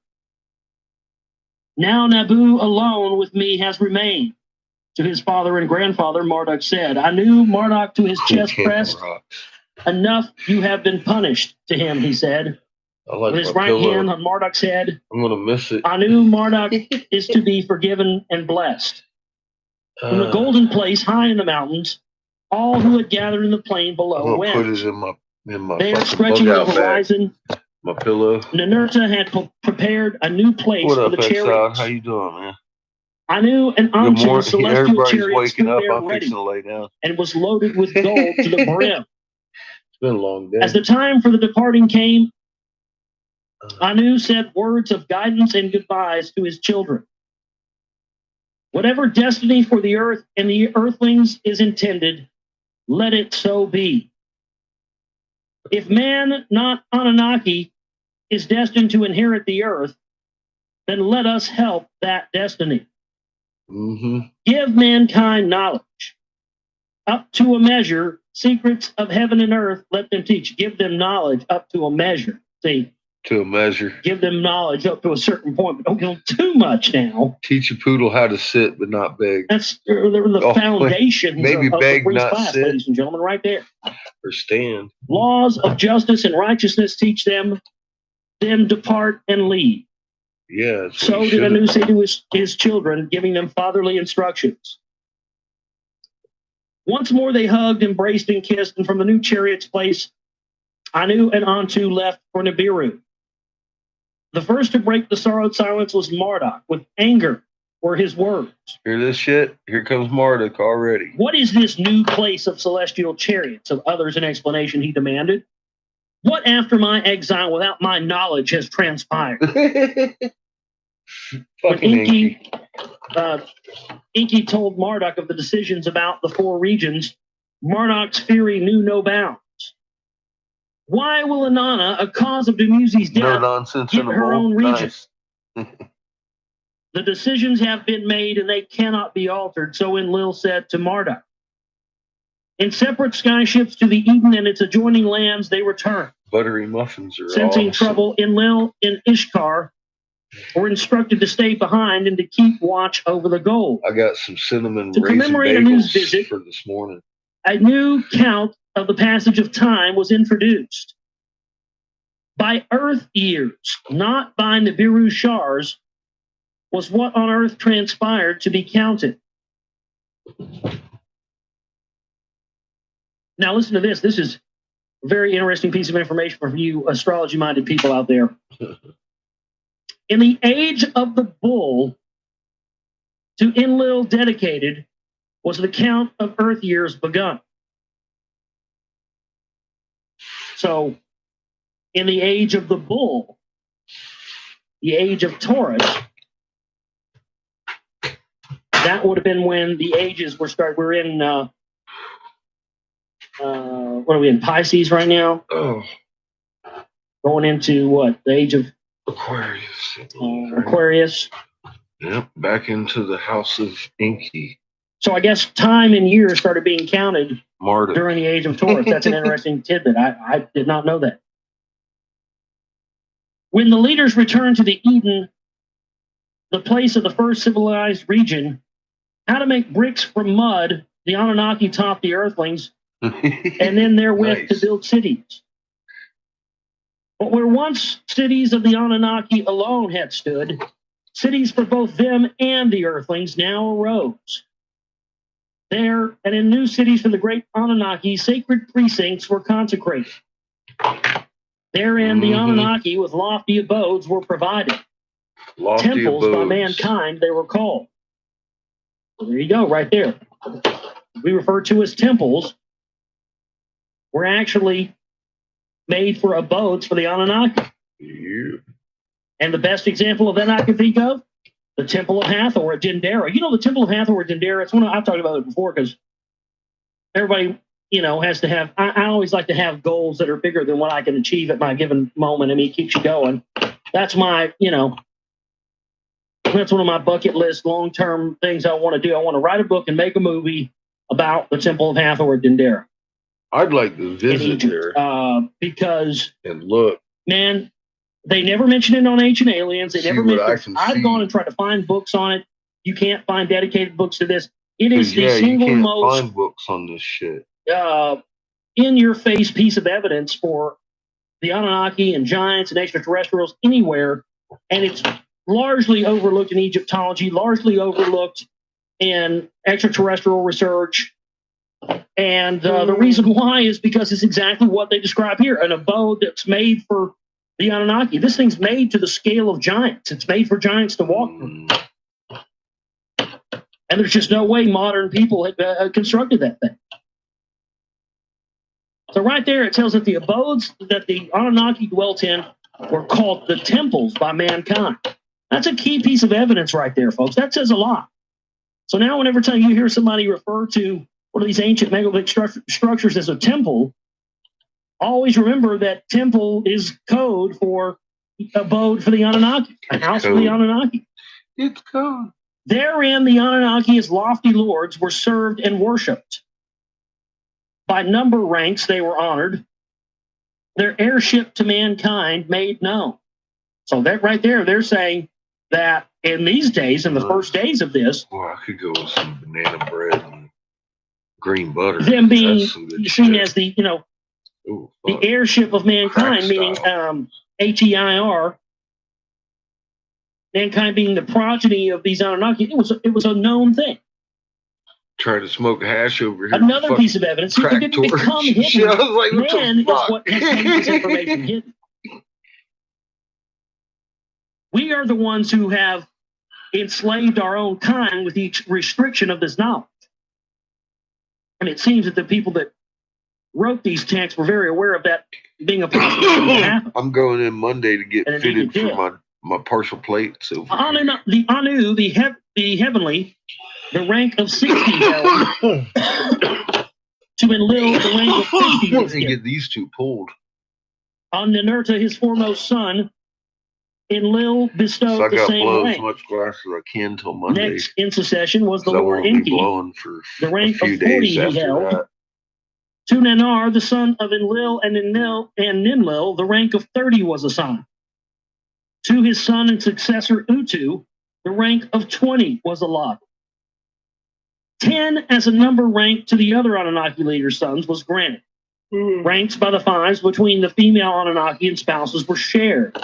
Speaker 1: Now Nabu alone with me has remained. To his father and grandfather, Marduk said, Anu, Marduk to his chest pressed, enough you have been punished, to him, he said. With his right hand on Marduk's head,
Speaker 3: I'm going to miss it.
Speaker 1: Anu, Marduk is to be forgiven and blessed. From the golden place high in the mountains, all who had gathered in the plain below went.
Speaker 3: Put it in my
Speaker 1: there, stretching the horizon,
Speaker 3: my pillow.
Speaker 1: Ninurta had prepared a new place for the chariots.
Speaker 3: How you doing, man?
Speaker 1: Anu and Antu's celestial chariot stood
Speaker 3: up.
Speaker 1: there
Speaker 3: I'm
Speaker 1: ready
Speaker 3: fixing to lay down.
Speaker 1: and was loaded with gold to the brim.
Speaker 3: It's been a long day.
Speaker 1: As the time for the departing came, Anu said words of guidance and goodbyes to his children. Whatever destiny for the earth and the earthlings is intended, let it so be. If man, not Anunnaki, is destined to inherit the earth, then let us help that destiny.
Speaker 3: Mm-hmm.
Speaker 1: Give mankind knowledge. Up to a measure, secrets of heaven and earth, let them teach. Give them knowledge up to a measure. See,
Speaker 3: To a measure.
Speaker 1: Give them knowledge up to a certain point, but don't give them too much now.
Speaker 3: Teach a poodle how to sit, but not beg.
Speaker 1: That's the foundations
Speaker 3: maybe
Speaker 1: of
Speaker 3: beg,
Speaker 1: the priest
Speaker 3: not
Speaker 1: class,
Speaker 3: sit.
Speaker 1: ladies and gentlemen, right there.
Speaker 3: Or stand.
Speaker 1: Laws of justice and righteousness teach them, then depart and leave.
Speaker 3: Yeah.
Speaker 1: So did Anu say to his children, giving them fatherly instructions. Once more they hugged, embraced, and kissed, and from the new chariot's place, Anu and Antu left for Nibiru. The first to break the sorrowed silence was Marduk. With anger were his words.
Speaker 3: Hear this shit? Here comes Marduk already.
Speaker 1: What is this new place of celestial chariots? Of others in explanation, he demanded. What after my exile without my knowledge has transpired?
Speaker 3: Fucking
Speaker 1: Enki told Marduk of the decisions about the 4 regions. Marduk's fury knew no bounds. Why will Inanna, a cause of Dumuzi's death,
Speaker 3: no nonsense
Speaker 1: get
Speaker 3: in a
Speaker 1: her
Speaker 3: bowl?
Speaker 1: own region?
Speaker 3: Nice.
Speaker 1: The decisions have been made and they cannot be altered, so Enlil said to Marduk. In separate skyships to the Eden and its adjoining lands, they returned.
Speaker 3: Buttery muffins are
Speaker 1: Sensing
Speaker 3: awesome.
Speaker 1: trouble, Enlil and Ishkar were instructed to stay behind and to keep watch over the gold.
Speaker 3: I got some cinnamon
Speaker 1: To
Speaker 3: raisin
Speaker 1: commemorate Anu's
Speaker 3: bagels
Speaker 1: visit,
Speaker 3: for this morning.
Speaker 1: a new count of the passage of time was introduced. By Earth years, not by Nibiru Shars, was what on Earth transpired to be counted. Now listen to this. This is a very interesting piece of information for you astrology-minded people out there. In the age of the bull, to Enlil dedicated was the count of Earth years begun. So, in the age of the bull, the age of Taurus, that would have been when the ages were started. We're in, what are we in, Pisces right now?
Speaker 3: Oh.
Speaker 1: Going into what? The age of
Speaker 3: Aquarius.
Speaker 1: Aquarius.
Speaker 3: Yep, back into the house of Enki.
Speaker 1: So I guess time and years started being counted
Speaker 3: Marduk.
Speaker 1: during the age of Taurus. That's an interesting tidbit. I did not know that. When the leaders returned to the Eden, the place of the first civilized region, how to make bricks from mud, the Anunnaki taught the Earthlings, and then therewith to build cities. But where once cities of the Anunnaki alone had stood, cities for both them and the Earthlings now arose. There and in new cities for the great Anunnaki, sacred precincts were consecrated. Therein the Anunnaki with lofty abodes were provided.
Speaker 3: Lofty
Speaker 1: Temples
Speaker 3: abodes.
Speaker 1: by mankind they were called. So there you go, right there. We refer to as temples were actually made for abodes for the Anunnaki.
Speaker 3: Yeah.
Speaker 1: And the best example of that I can think of, the Temple of Hathor at Dendera. You know, the Temple of Hathor at Dendera, it's one I've talked about it before because everybody, has to have, I always like to have goals that are bigger than what I can achieve at my given moment. I mean, it keeps you going. That's my, that's one of my bucket list long-term things I want to do. I want to write a book and make a movie about the Temple of Hathor at Dendera.
Speaker 3: I'd like to visit there.
Speaker 1: Because,
Speaker 3: and look.
Speaker 1: Man, they never mention it on Ancient Aliens. They never mention it. I've gone and tried to find books on it. You can't find dedicated books to this. It is the single
Speaker 3: you can't
Speaker 1: most
Speaker 3: find books on this shit.
Speaker 1: In-your-face piece of evidence for the Anunnaki and giants and extraterrestrials anywhere, and it's largely overlooked in Egyptology, largely overlooked in extraterrestrial research. And the reason why is because it's exactly what they describe here, an abode that's made for the Anunnaki. This thing's made to the scale of giants. It's made for giants to walk through. And there's just no way modern people have constructed that thing. So right there, it tells that the abodes that the Anunnaki dwelt in were called the temples by mankind. That's a key piece of evidence right there, folks. That says a lot. So now whenever time you hear somebody refer to one of these ancient megalithic structures as a temple, always remember that temple is code for abode for the Anunnaki, a house for the Anunnaki.
Speaker 3: It's code.
Speaker 1: Therein, the Anunnaki as lofty lords were served and worshipped. By number ranks, they were honored. their heirship to mankind made known. So that right there, they're saying that in these days, in the first days of this,
Speaker 4: I could go with some banana bread and green butter.
Speaker 1: them being
Speaker 4: seen
Speaker 1: shit. As the
Speaker 4: Ooh,
Speaker 1: the heirship of mankind, meaning HEIR, mankind being the progeny of these Anunnaki. It was a known thing.
Speaker 4: Trying to smoke hash over here.
Speaker 1: Another piece of evidence. It didn't become hidden.
Speaker 4: I was like,
Speaker 1: Man is what has made this information hidden. We are the ones who have enslaved our own kind with each restriction of this knowledge. And it seems that the people that wrote these texts were very aware of that being a possibility to happen.
Speaker 4: I'm going in Monday to get fitted for my partial plate. So
Speaker 1: the Anu, the heavenly, the rank of 60 held to Enlil the rank of 50.
Speaker 4: I can get these two pulled.
Speaker 1: On Ninurta, his foremost son, Enlil bestowed the same rank.
Speaker 4: So I got to blow as much glass as I can till Monday.
Speaker 1: Next in succession was the Lord Enki, the rank of 40 he held.
Speaker 4: That.
Speaker 1: To Nanar, the son of Enlil and Ninlil, the rank of 30 was assigned. To his son and successor Utu, the rank of 20 was allotted. 10 as a number ranked to the other Anunnaki leader's sons was granted. Ranks by the fives between the female Anunnaki and spouses were shared.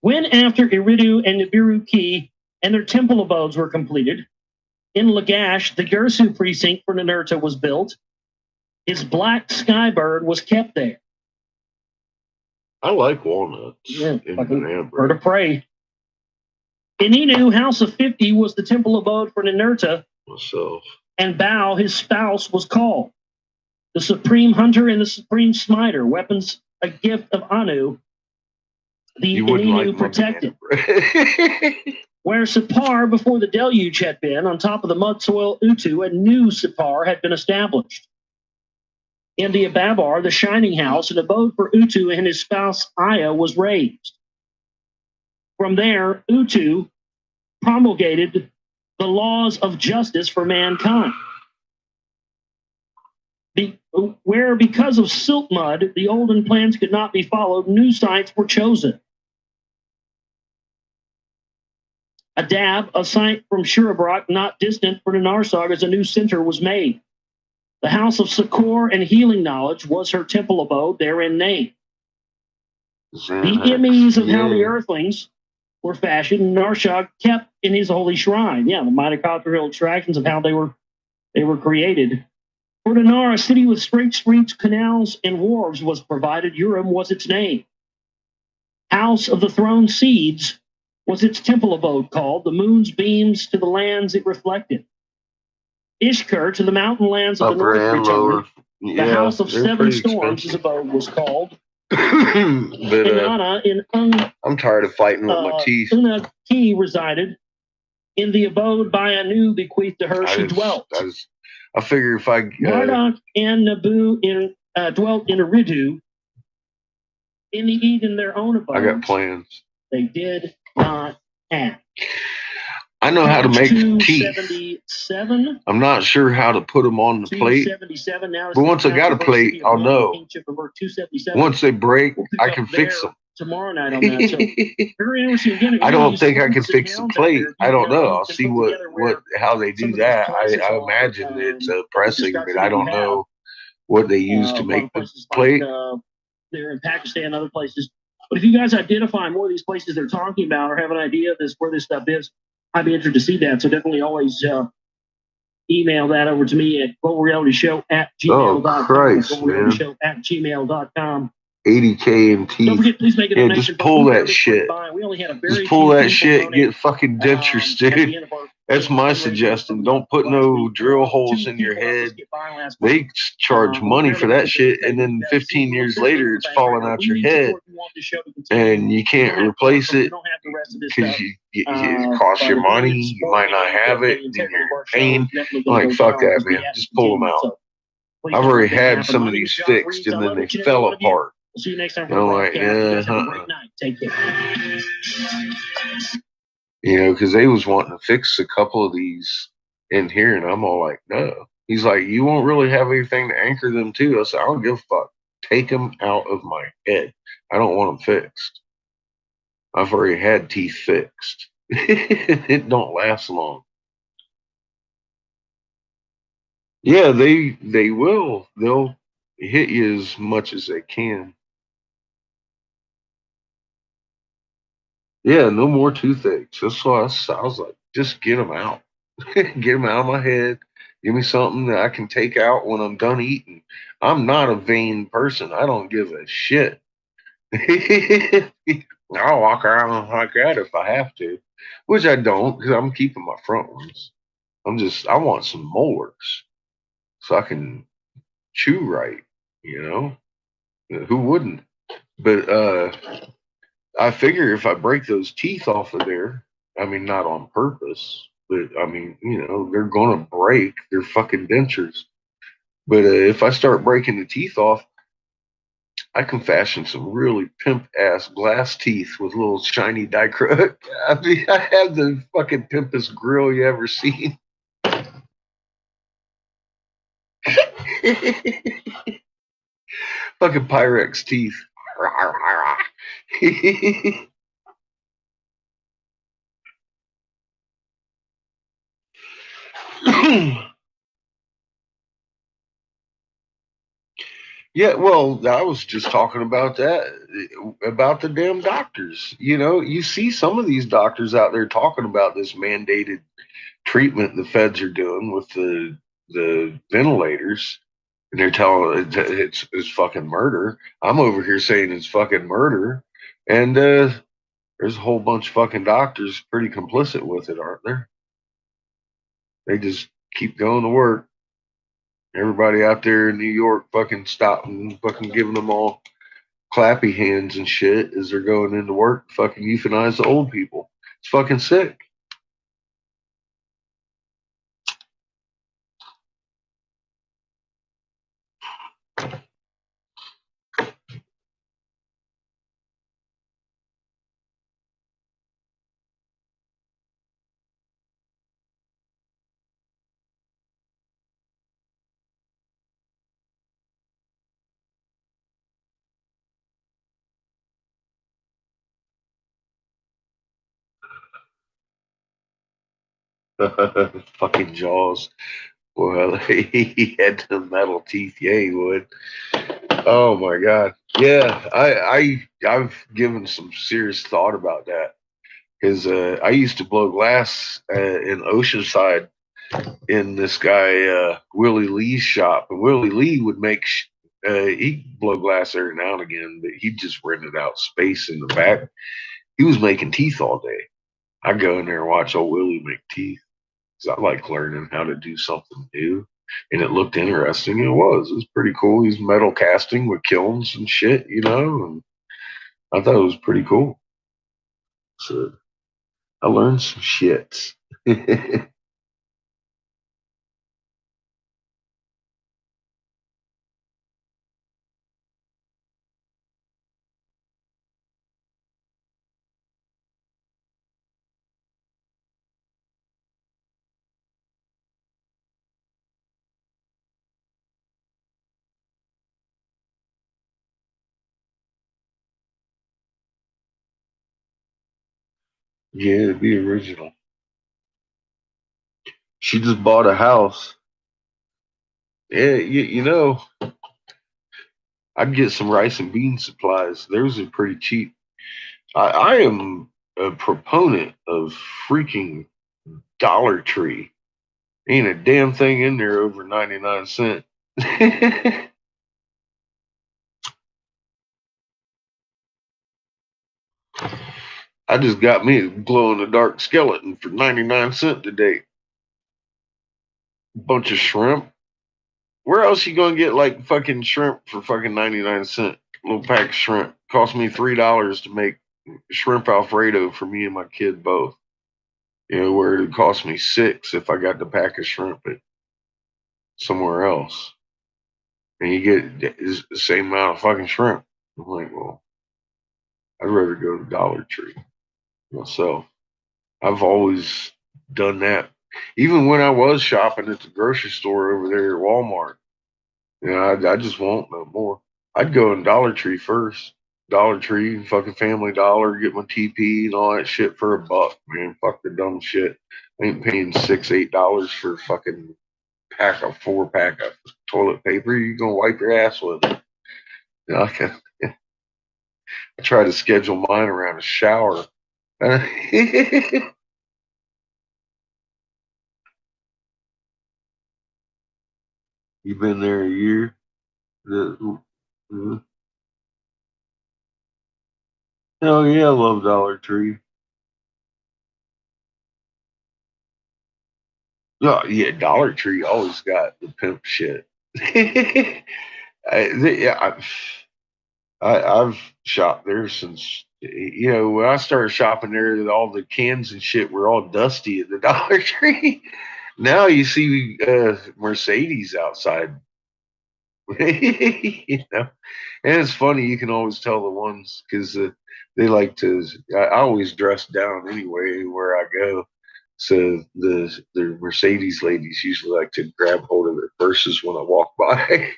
Speaker 1: When after Eridu and Nibiru Ki and their temple abodes were completed, in Lagash, the Gersu precinct for Ninurta was built. His black sky bird was kept there.
Speaker 4: I like walnuts.
Speaker 1: Yeah, bird of prey. In Inu, House of 50 was the temple abode for Ninurta.
Speaker 4: Myself.
Speaker 1: And Bao, his spouse, was called. The supreme hunter and the supreme smiter, weapons a gift of Anu. The Inu protected. Where Sipar, before the deluge had been, on top of the mud soil Utu, a new Sipar had been established. In the Ababar, the shining house, an abode for Utu and his spouse Aya was raised. From there, Utu promulgated the laws of justice for mankind. Where, because of silt mud, the olden plans could not be followed, new sites were chosen. Adab, a site from Shurabrak, not distant for Narsag, as a new center was made. The house of Sakor and healing knowledge was her temple abode, therein named. The immies of how the earthlings were fashioned, Narshag kept in his holy shrine. Yeah, the mitochondrial extractions of how they were created. For Dinar, a city with straight streets, canals, and wharves was provided. Urim was its name. House of the Throne Seeds was its temple abode called. The moon's beams to the lands it reflected. Ishkur to the mountain lands of the north returned. The House of Seven Storms, his abode was called.
Speaker 4: But
Speaker 1: Inanna
Speaker 4: I'm tired of fighting with my teeth.
Speaker 1: Unaki resided in the abode by Anu bequeathed to her. She dwelt.
Speaker 4: I figure if I
Speaker 1: Marduk and Nabu dwelt in Eridu. In the Eden, their own abodes.
Speaker 4: I got plans.
Speaker 1: They did not have.
Speaker 4: I know how to make teeth.
Speaker 1: 277.
Speaker 4: I'm not sure how to put them on the plate. But once I got a plate, I'll know. Once they break, I can fix them.
Speaker 1: Tomorrow night on that. So, very interesting. Again,
Speaker 4: I don't think I can fix the plate. I don't know. I'll see how they do that. I imagine it's pressing, but I don't know what they use to make the plate.
Speaker 1: They're in Pakistan and other places. But if you guys identify more of these places they're talking about or have an idea of where this stuff is, I'd be interested to see that. So definitely always email that over to me at globalrealityshow@gmail.com.
Speaker 4: Oh, Christ,
Speaker 1: globalrealityshow@gmail.com.
Speaker 4: 80K and teeth.
Speaker 1: Don't forget, please make it.
Speaker 4: Yeah, just pull that shit.
Speaker 1: We only had a very
Speaker 4: just pull that shit. Get fucking dentures, dude. That's my suggestion. Don't put no drill holes in your head. They charge money for that shit, and then 15 years later, it's falling out your head, and you can't replace it because it costs you money. You might not have it, and then you're in pain. I'm like, fuck that, man. Just pull them out. I've already had some of these fixed, and then they fell apart.
Speaker 1: We'll see you next time.
Speaker 4: I'm like, yeah.
Speaker 1: Have a great night. Take care.
Speaker 4: You know, because they was wanting to fix a couple of these in here, and I'm all like, no. He's like, you won't really have anything to anchor them to. I said, I don't give a fuck. take them out of my head. I don't want them fixed. I've already had teeth fixed. It don't last long. Yeah, they will. They'll hit you as much as they can. Yeah, no more toothaches. That's why I was like, just get them out. Get them out of my head. Give me something that I can take out when I'm done eating. I'm not a vain person. I don't give a shit. I'll walk around like that if I have to, which I don't because I'm keeping my front ones. I want some molars so I can chew right, you know? Who wouldn't? But I figure if I break those teeth off of there, I mean, not on purpose, but I mean, they're going to break. They're fucking dentures. But if I start breaking the teeth off, I can fashion some really pimp ass glass teeth with little shiny dichroic. I mean, I have the fucking pimpest grill you ever seen. Fucking Pyrex teeth. Yeah, well, I was just talking about that, about the damn doctors. You see some of these doctors out there talking about this mandated treatment the feds are doing with the ventilators, and they're telling it's fucking murder. I'm over here saying it's fucking murder, and there's a whole bunch of fucking doctors pretty complicit with it, aren't there? They just keep going to work. Everybody out there in New York fucking stopping, fucking giving them all clappy hands and shit as they're going into work, fucking euthanize the old people. It's fucking sick. Fucking Jaws. Well, he had the metal teeth. Yeah, he would. Oh my god. Yeah, I've given some serious thought about that because I used to blow glass in Oceanside in this guy Willie Lee's shop, and Willie Lee would make he'd blow glass every now and again, but he just rented out space in the back. He was making teeth all day. I'd go in there and watch old Willie make teeth because I like learning how to do something new. And it looked interesting. It was pretty cool. He's metal casting with kilns and shit, and I thought it was pretty cool. So I learned some shit. Yeah, the original. She just bought a house. Yeah, I'd get some rice and bean supplies. Those are pretty cheap. I am a proponent of freaking Dollar Tree. Ain't a damn thing in there over 99 cents. I just got me a glow in the dark skeleton for 99 cents today. Bunch of shrimp. Where else you gonna get like fucking shrimp for fucking 99 cents? Little pack of shrimp. Cost me $3 to make shrimp Alfredo for me and my kid both. Where it cost me $6 if I got the pack of shrimp at somewhere else. And you get the same amount of fucking shrimp. I'm like, well, I'd rather go to Dollar Tree myself. I've always done that. Even when I was shopping at the grocery store over there at Walmart, I just won't no more. I'd go in Dollar Tree first. Dollar Tree, fucking Family Dollar, get my TP and all that shit for $1, man. Fuck the dumb shit. I ain't paying $6, $8 for fucking 4 pack of toilet paper. You gonna wipe your ass with it. You know, I try to schedule mine around a shower. You been there a year? Oh yeah, I love Dollar Tree. Oh yeah, Dollar Tree always got the pimp shit. Yeah, I've shopped there since when I started shopping there, all the cans and shit were all dusty at the Dollar Tree. Now you see Mercedes outside. And it's funny, you can always tell the ones because they like to. I always dress down anyway where I go. So the Mercedes ladies usually like to grab hold of their purses when I walk by.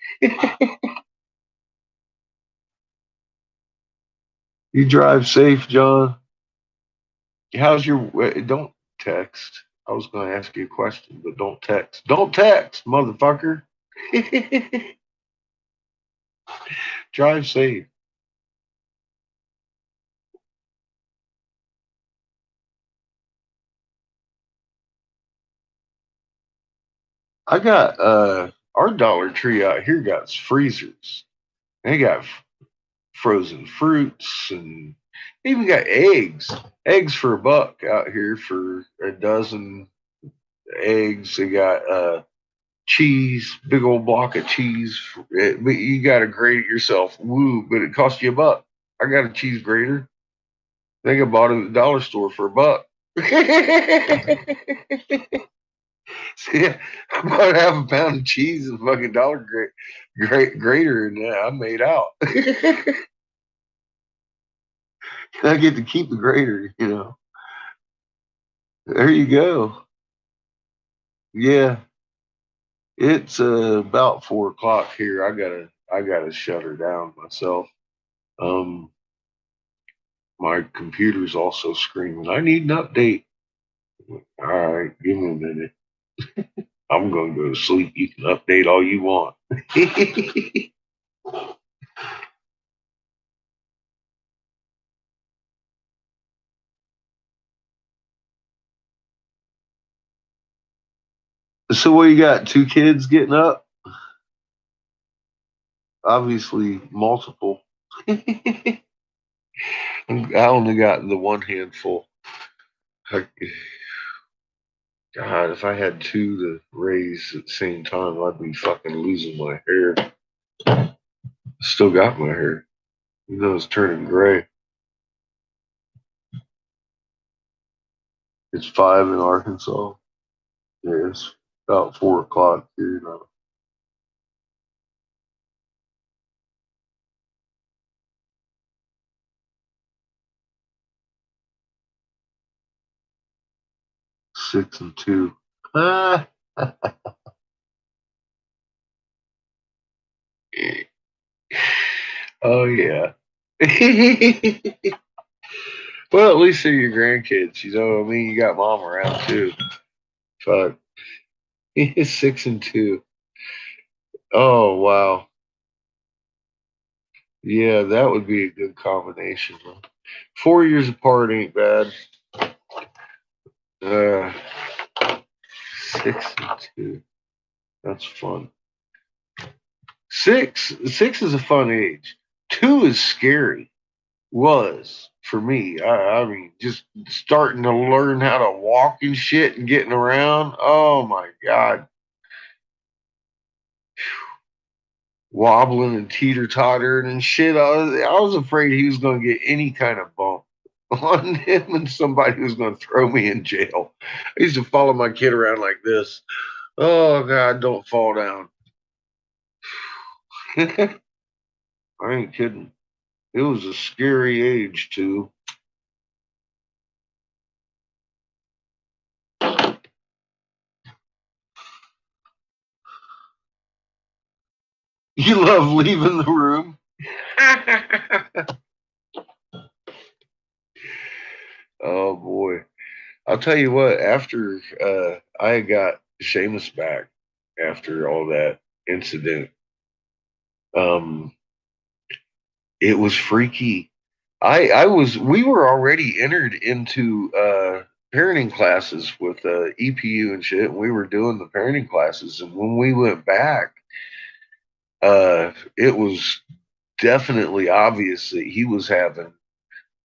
Speaker 4: You drive safe, John. How's your? Don't text. I was going to ask you a question, but don't text. Don't text, motherfucker. Drive safe. I got our Dollar Tree out here got freezers. They got frozen fruits and even got eggs. Eggs for $1 out here for a dozen eggs. They got cheese, big old block of cheese. But you got to grate it yourself. Woo! But it costs you $1. I got a cheese grater. I think I bought it at the dollar store for $1. So, yeah, I bought half a pound of cheese and fucking dollar grater, and I made out. I get to keep the grater, There you go. Yeah, it's about 4 o'clock here. I gotta shut her down myself. Um, my computer's also screaming. I need an update. All right, give me a minute. I'm gonna go to sleep. You can update all you want. So what you got? 2 kids getting up? Obviously multiple. I only got the one handful. God, if I had 2 to raise at the same time, I'd be fucking losing my hair. Still got my hair. It's turning gray. It's 5 in Arkansas. Yeah, it's about 4 o'clock here now. Six and two. Ah. Oh yeah. Well, at least they're your grandkids. I mean, you got mom around too. Fuck. 6 and 2. Oh wow. Yeah, that would be a good combination. 4 years apart ain't bad. 6 and 2. That's fun. Six is a fun age. 2 is scary. Was for me. I mean, just starting to learn how to walk and shit and getting around. Oh my god, wobbling and teeter tottering and shit. I was afraid he was going to get any kind of bump on him and somebody was going to throw me in jail. I used to follow my kid around like this. Oh god, don't fall down. I ain't kidding. It was a scary age too. You love leaving the room. Oh boy. I'll tell you what, after I got Seamus back after all that incident, um, it was freaky. We were already entered into parenting classes with EPU and shit, and we were doing the parenting classes. And when we went back, it was definitely obvious that he was having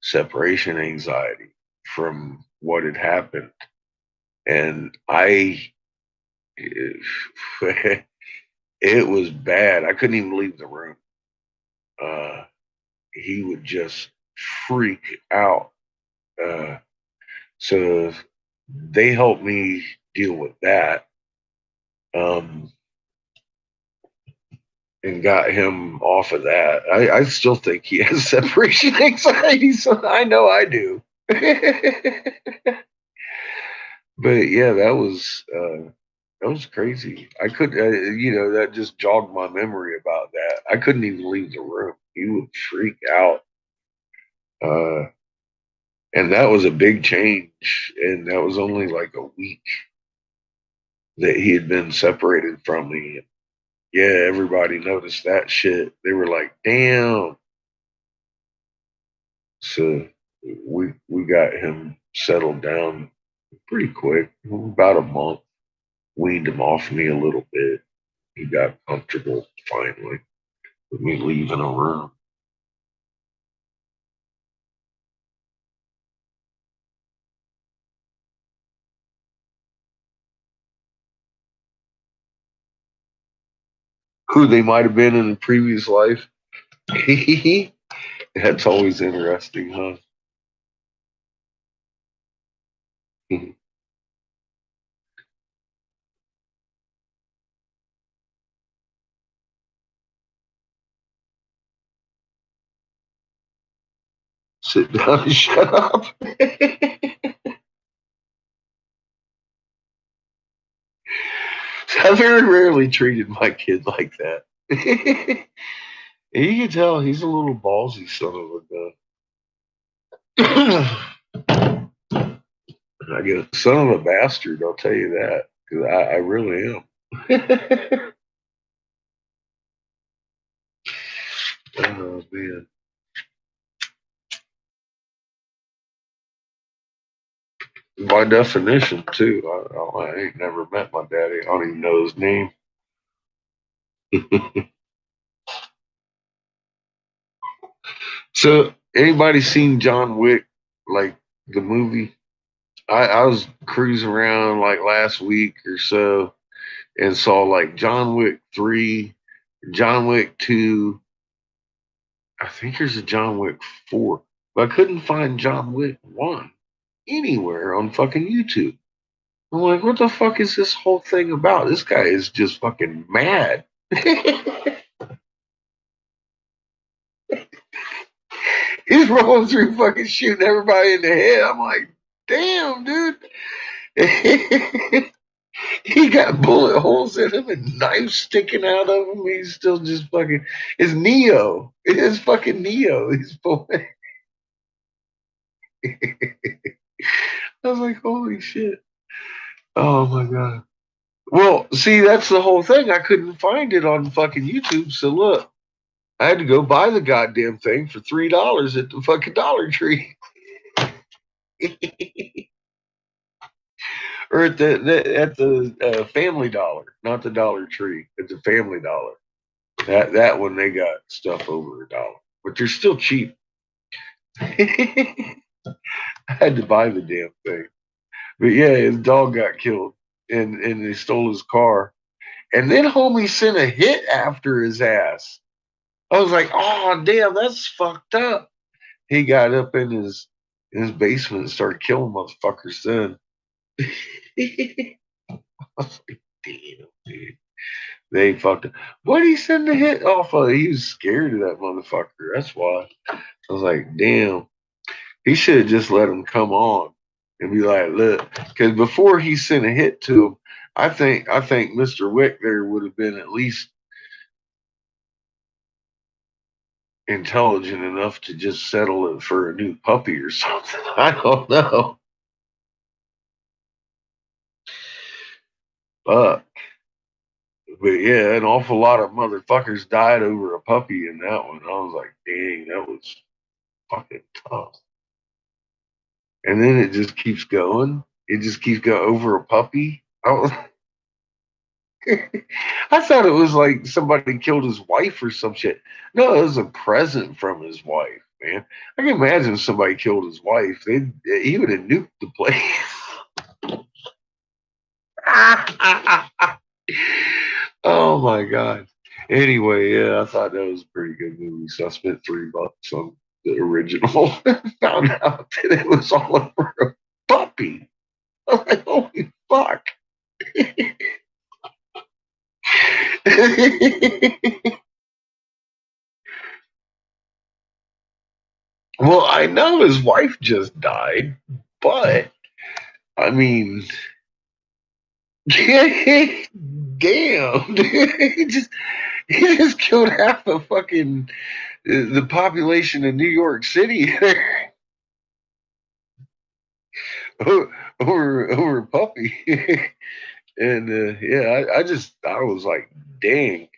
Speaker 4: separation anxiety from what had happened. And it was bad. I couldn't even leave the room. He would just freak out. So they helped me deal with that, um, and got him off of that. I still think he has separation anxiety, so I know I do. But yeah, that was crazy. I could, that just jogged my memory about that. I couldn't even leave the room. He would freak out. Uh, and that was a big change. And that was only like a week that he had been separated from me. Yeah, everybody noticed that shit. They were like, damn. So we got him settled down pretty quick, about a month. Weaned him off me a little bit. He got comfortable finally with me leaving a room. Who they might have been in a previous life. That's always interesting, huh? Sit down and shut up. I very rarely treated my kid like that. You can tell he's a little ballsy son of a gun. I guess son of a bastard, I'll tell you that. Because I really am. Oh, man. By definition, too. I ain't never met my daddy. I don't even know his name. So, anybody seen John Wick, like the movie? I was cruising around like last week or so and saw like John Wick 3, John Wick 2. I think there's a John Wick 4, but I couldn't find John Wick 1 anywhere on fucking YouTube. I'm like, what the fuck is this whole thing about? This guy is just fucking mad. He's rolling through fucking shooting everybody in the head. I'm like, damn, dude. He got bullet holes in him and knives sticking out of him. He's still just fucking. It's Neo. It is fucking Neo. He's boy. I was like, holy shit. Oh my god. Well, see, that's the whole thing. I couldn't find it on fucking YouTube. So look, I had to go buy the goddamn thing for $3 at the fucking Dollar Tree. Or at the Family Dollar, not the Dollar Tree. At the Family Dollar. That one they got stuff over $1, but they're still cheap. I had to buy the damn thing. But yeah, his dog got killed, and they stole his car, and then homie sent a hit after his ass. I was like, oh damn, that's fucked up. He got up in his basement and started killing motherfuckers. Then I was like, damn, dude. They fucked up. What did he send the hit off of? He was scared of that motherfucker. That's why. I was like, damn. He should have just let him come on and be like, look, because before he sent a hit to him, I think Mr. Wick there would have been at least intelligent enough to just settle it for a new puppy or something. I don't know. But yeah, an awful lot of motherfuckers died over a puppy in that one. I was like, dang, that was fucking tough. And then it just keeps going. It just keeps going over a puppy. I thought it was like somebody killed his wife or some shit. No, it was a present from his wife, man. I can imagine if somebody killed his wife. He would have nuked the place. Oh my god. Anyway, yeah, I thought that was a pretty good movie, so I spent $3 on the original. Found out that it was all over a puppy. I was like, holy fuck. Well, I know his wife just died, but I mean, damn, he just killed half the fucking the population of New York City over a puppy. And yeah, I was like, dang,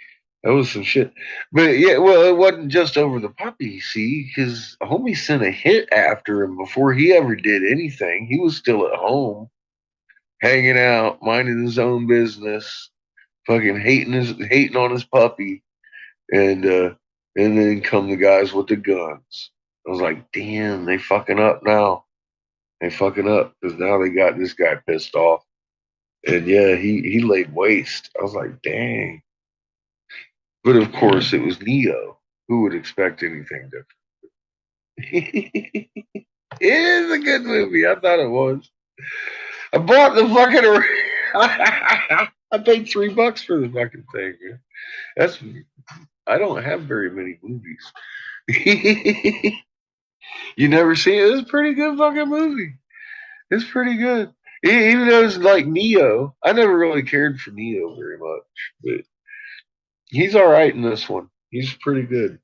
Speaker 4: that was some shit. But yeah, well, it wasn't just over the puppy. See, his homie sent a hit after him before he ever did anything. He was still at home, hanging out, minding his own business, fucking hating on his puppy, and then come the guys with the guns. I was like, damn, they fucking up now. They fucking up because now they got this guy pissed off. And yeah, he laid waste. I was like, dang. But of course, it was Neo. Who would expect anything different? It is a good movie. I thought it was. I bought the fucking. I paid $3 for the fucking thing. Man. That's. I don't have very many movies. You never seen it? It's a pretty good fucking movie. It's pretty good. Even though it's like Neo, I never really cared for Neo very much, but he's all right in this one. He's pretty good.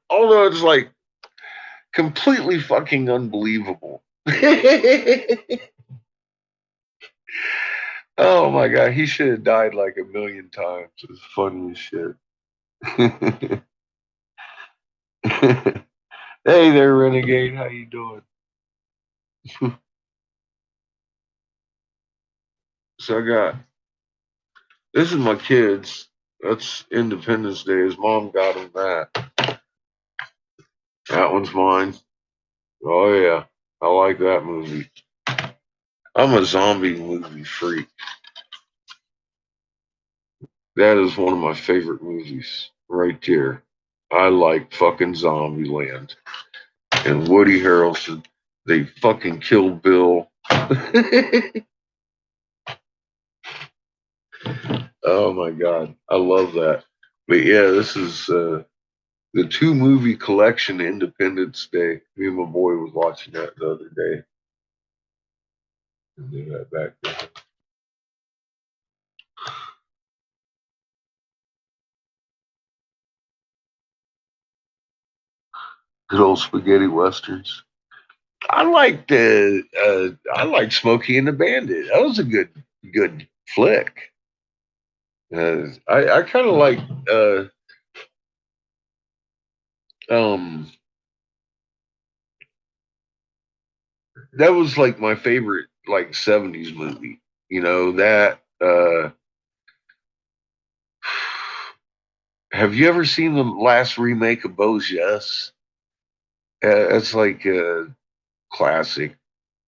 Speaker 4: Although it's like completely fucking unbelievable. Oh my god, he should have died like a million times. It's funny as shit. Hey there, Renegade. How you doing? So I got this is my kids. That's Independence Day. His mom got him that. That one's mine. Oh yeah, I like that movie. I'm a zombie movie freak. That is one of my favorite movies right there. I like fucking Zombieland and Woody Harrelson. They fucking kill Bill. Oh my god, I love that. But yeah, this is the two movie collection Independence Day. Me and my boy was watching that the other day. Do that back there. Good old spaghetti westerns. I liked Smokey and the Bandit. That was a good flick. I kind of like um that was like my favorite like 70s movie. You know that have you ever seen the last remake of Bo's Yes? It's like a classic,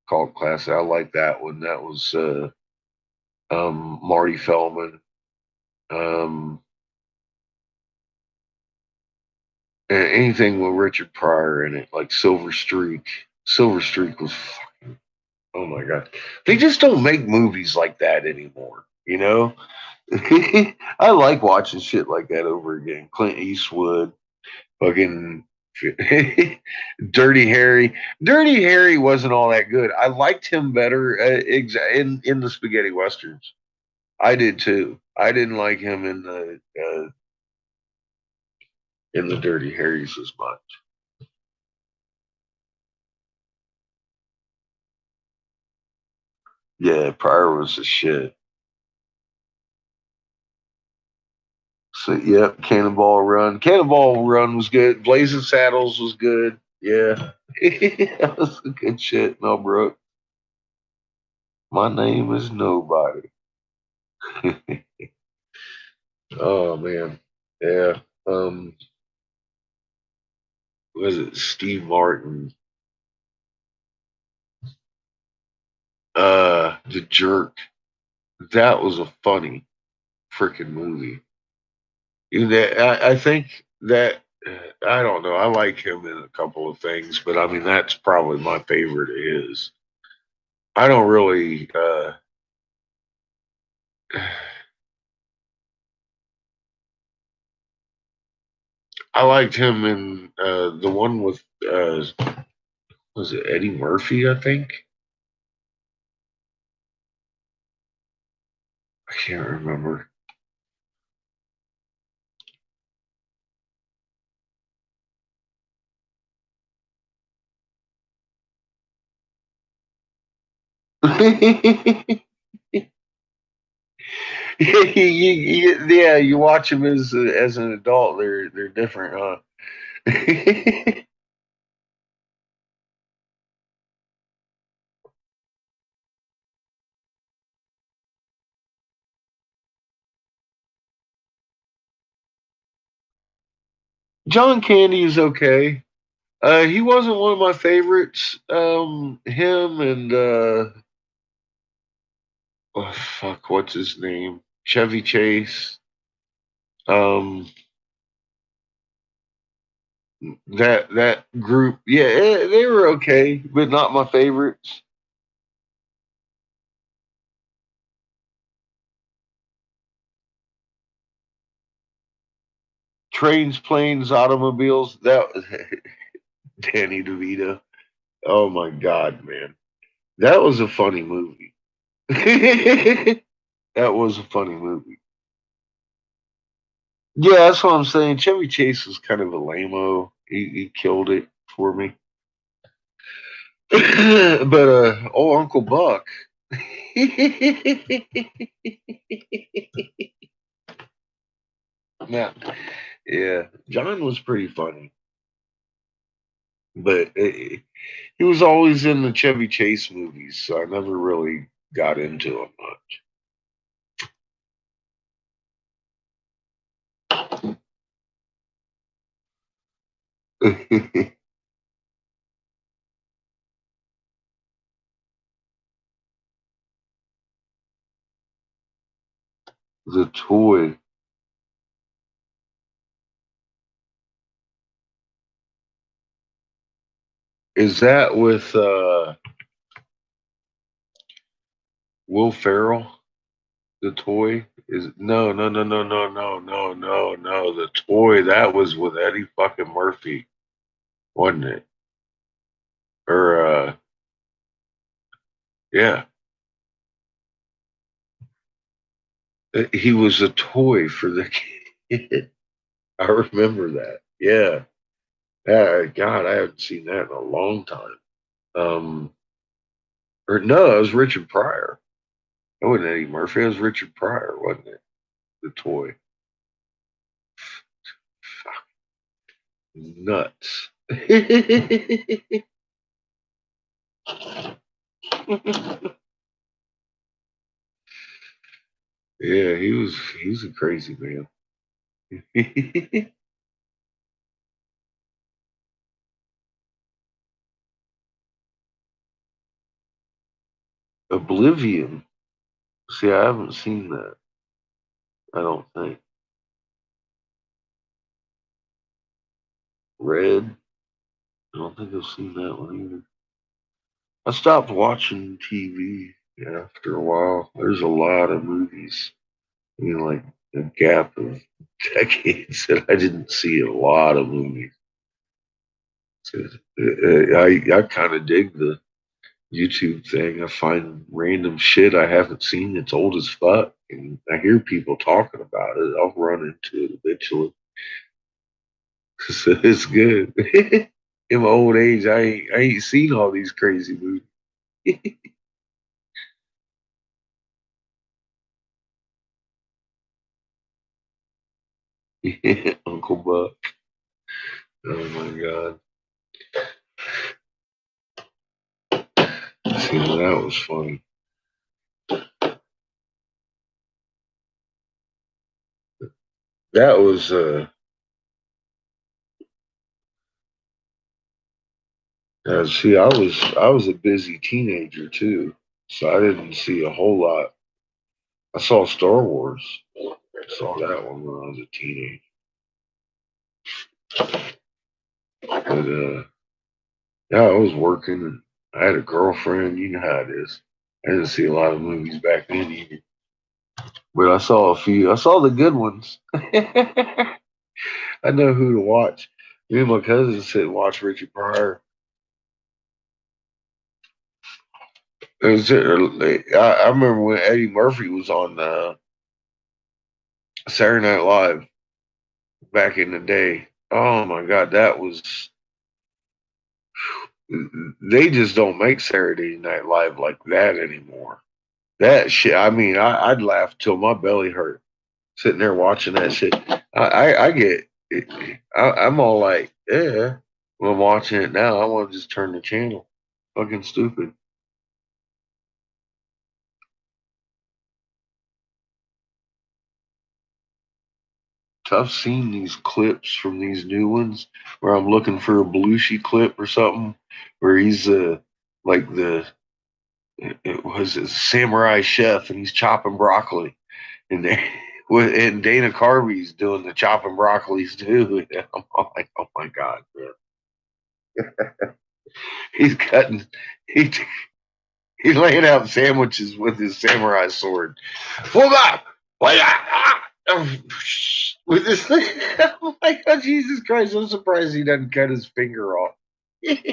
Speaker 4: called classic. I like that one. That was Marty Feldman. Um, Anything with Richard Pryor in it, like Silver Streak. Silver Streak was fucking. Oh my god, they just don't make movies like that anymore. You know, I like watching shit like that over again. Clint Eastwood, fucking Dirty Harry. Dirty Harry wasn't all that good. I liked him better in the spaghetti westerns. I did too. I didn't like him in the Dirty Harrys as much. Yeah, Pryor was the shit. So yep, Cannonball Run. Cannonball Run was good. Blazing Saddles was good. Yeah. That was a good shit, Mel Brooks. My name is nobody. Oh man. Yeah. Was it Steve Martin? The Jerk. That was a funny freaking movie. I think that I don't know. I like him in a couple of things, but I mean that's probably my favorite. Is I don't really. I liked him in the one with was it Eddie Murphy? I think I can't remember. Yeah, you watch him as an adult. They're different, huh? John Candy is okay. He wasn't one of my favorites. Him and oh fuck, what's his name? Chevy Chase. Um, that group, yeah, they were okay, but not my favorites. Trains, planes, automobiles. That was Danny DeVito. Oh my god, man, that was a funny movie. That was a funny movie. Yeah, that's what I'm saying. Chevy Chase was kind of a lame-o. He killed it for me. But oh, Uncle Buck. Yeah, yeah. John was pretty funny, but he was always in the Chevy Chase movies, so I never really got into him much. The Toy. Is that with Will Ferrell? The Toy is no. The Toy, that was with Eddie fucking Murphy, wasn't it? Or yeah, he was a toy for the kid. I remember that. Yeah. God, I haven't seen that in a long time. Or no, it was Richard Pryor. That wasn't Eddie Murphy. It was Richard Pryor, wasn't it? The Toy. Nuts. Yeah, he's a crazy man. Oblivion. See, I haven't seen that. I don't think. Red. I don't think I've seen that one either. I stopped watching TV after a while. There's a lot of movies. I mean, like a gap of decades that I didn't see a lot of movies. So, I kind of dig YouTube thing. I find random shit I haven't seen that's old as fuck, and I hear people talking about it. I'll run into it eventually. So it's good. In my old age, I ain't seen all these crazy movies. Uncle Buck. Oh my god. See, that was funny. That was see, I was a busy teenager too, so I didn't see a whole lot. I saw Star Wars. I saw that one when I was a teenager. But yeah, I was working and I had a girlfriend. You know how it is. I didn't see a lot of movies back then either. But I saw a few. I saw the good ones. I know who to watch. Me and my cousin sit and watch Richard Pryor. I remember when Eddie Murphy was on Saturday Night Live back in the day. Oh my God, that was. They just don't make Saturday Night Live like that anymore. That shit. I mean, I'd laugh till my belly hurt sitting there watching that shit. I get. I'm all like, yeah. When I'm watching it now, I want to just turn the channel. Fucking stupid. So I've seen these clips from these new ones where I'm looking for a Belushi clip or something where he's like it was a samurai chef and he's chopping broccoli and they, and Dana Carvey's doing the chopping broccolis too. I'm like, oh my god, man. He's cutting he he's laying out sandwiches with his samurai sword. Hold up! With this thing. Oh my God, Jesus Christ, I'm surprised he doesn't cut his finger off. It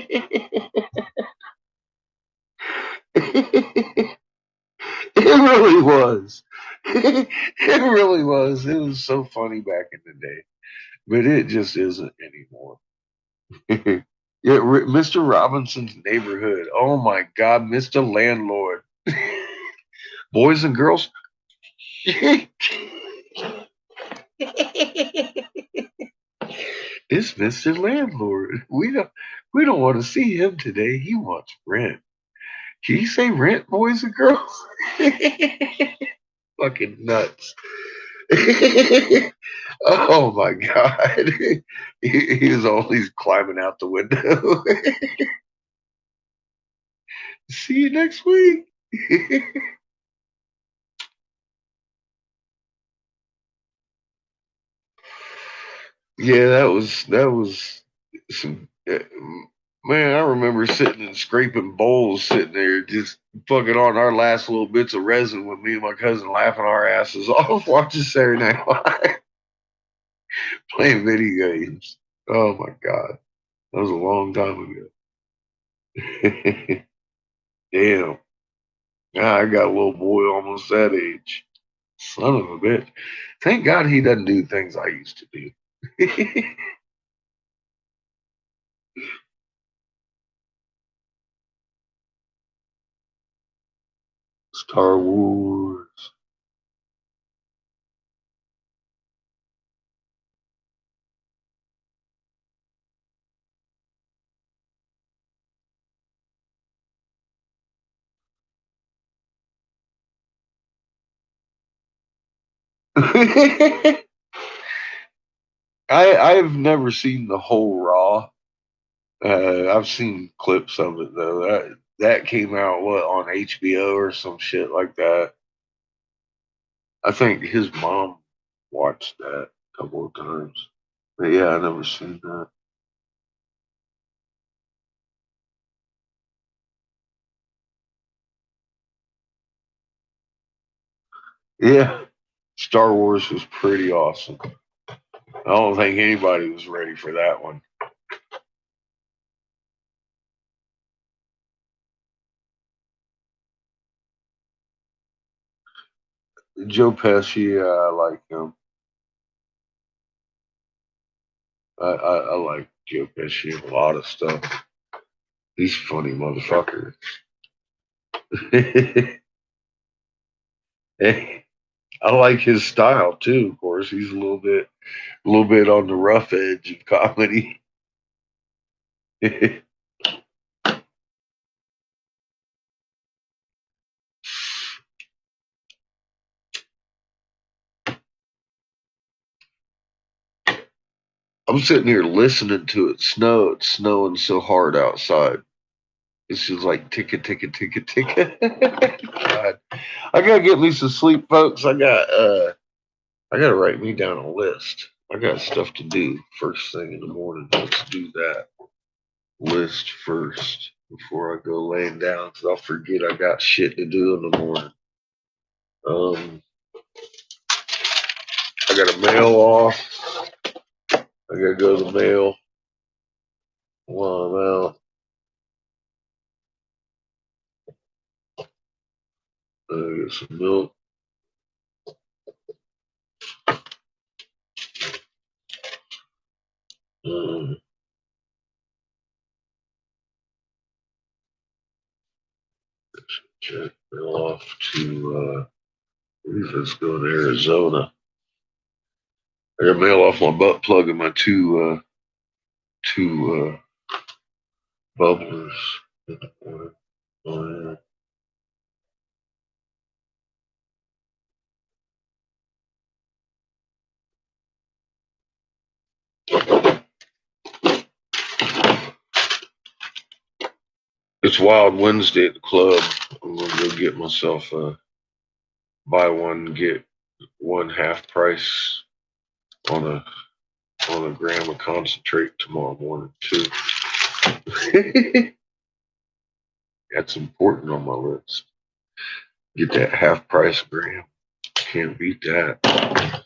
Speaker 4: really was. It really was. It was so funny back in the day, but it just isn't anymore. Yeah, Mr. Robinson's Neighborhood. Oh my God, Mr. Landlord. Boys and girls. It's Mr. Landlord. We don't want to see him today. He wants rent. Can you say rent, boys and girls? Fucking nuts. Oh my god. He was always climbing out the window. See you next week. Yeah, that was some man. I remember sitting and scraping bowls, sitting there just fucking on our last little bits of resin with me and my cousin laughing our asses off watching Saturday Night Live, playing video games. Oh my god, that was a long time ago. Damn, now I got a little boy almost that age. Son of a bitch. Thank God he doesn't do things I used to do. Star Wars. I've never seen the whole Raw. I've seen clips of it though. That came out what on HBO or some shit like that. I think his mom watched that a couple of times. But yeah, I never seen that. Yeah, Star Wars was pretty awesome. I don't think anybody was ready for that one. Joe Pesci, I like him. I like Joe Pesci in a lot of stuff. He's a funny motherfucker. I like his style too. Of course, he's a little bit on the rough edge of comedy. I'm sitting here listening to it snow. It's snowing so hard outside. It's just like ticka ticka ticka ticka. God, I gotta get me some sleep, folks. I gotta write me down a list. I got stuff to do first thing in the morning. Let's do that list first before I go laying down, because I'll forget I got shit to do in the morning. I gotta mail off. I gotta go to the mail while I'm out. Get some milk. Um, check mail off to. I believe it's going to Arizona. I got mail off my butt plug and my two bubblers. Oh, yeah. It's Wild Wednesday at the club. I'm gonna go get myself a buy one get one half price on a gram of concentrate tomorrow morning too. That's important on my list. Get that half price gram. Can't beat that.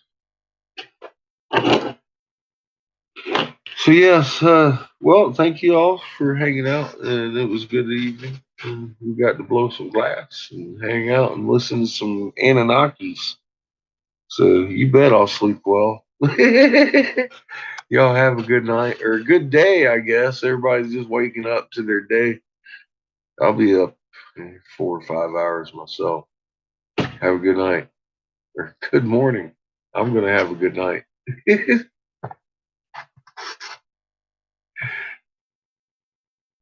Speaker 4: So yes, well, thank you all for hanging out, and it was a good evening. And we got to blow some glass and hang out and listen to some Anunnakis. So you bet I'll sleep well. Y'all have a good night or a good day, I guess. Everybody's just waking up to their day. I'll be up in 4 or 5 hours myself. Have a good night or good morning. I'm gonna have a good night.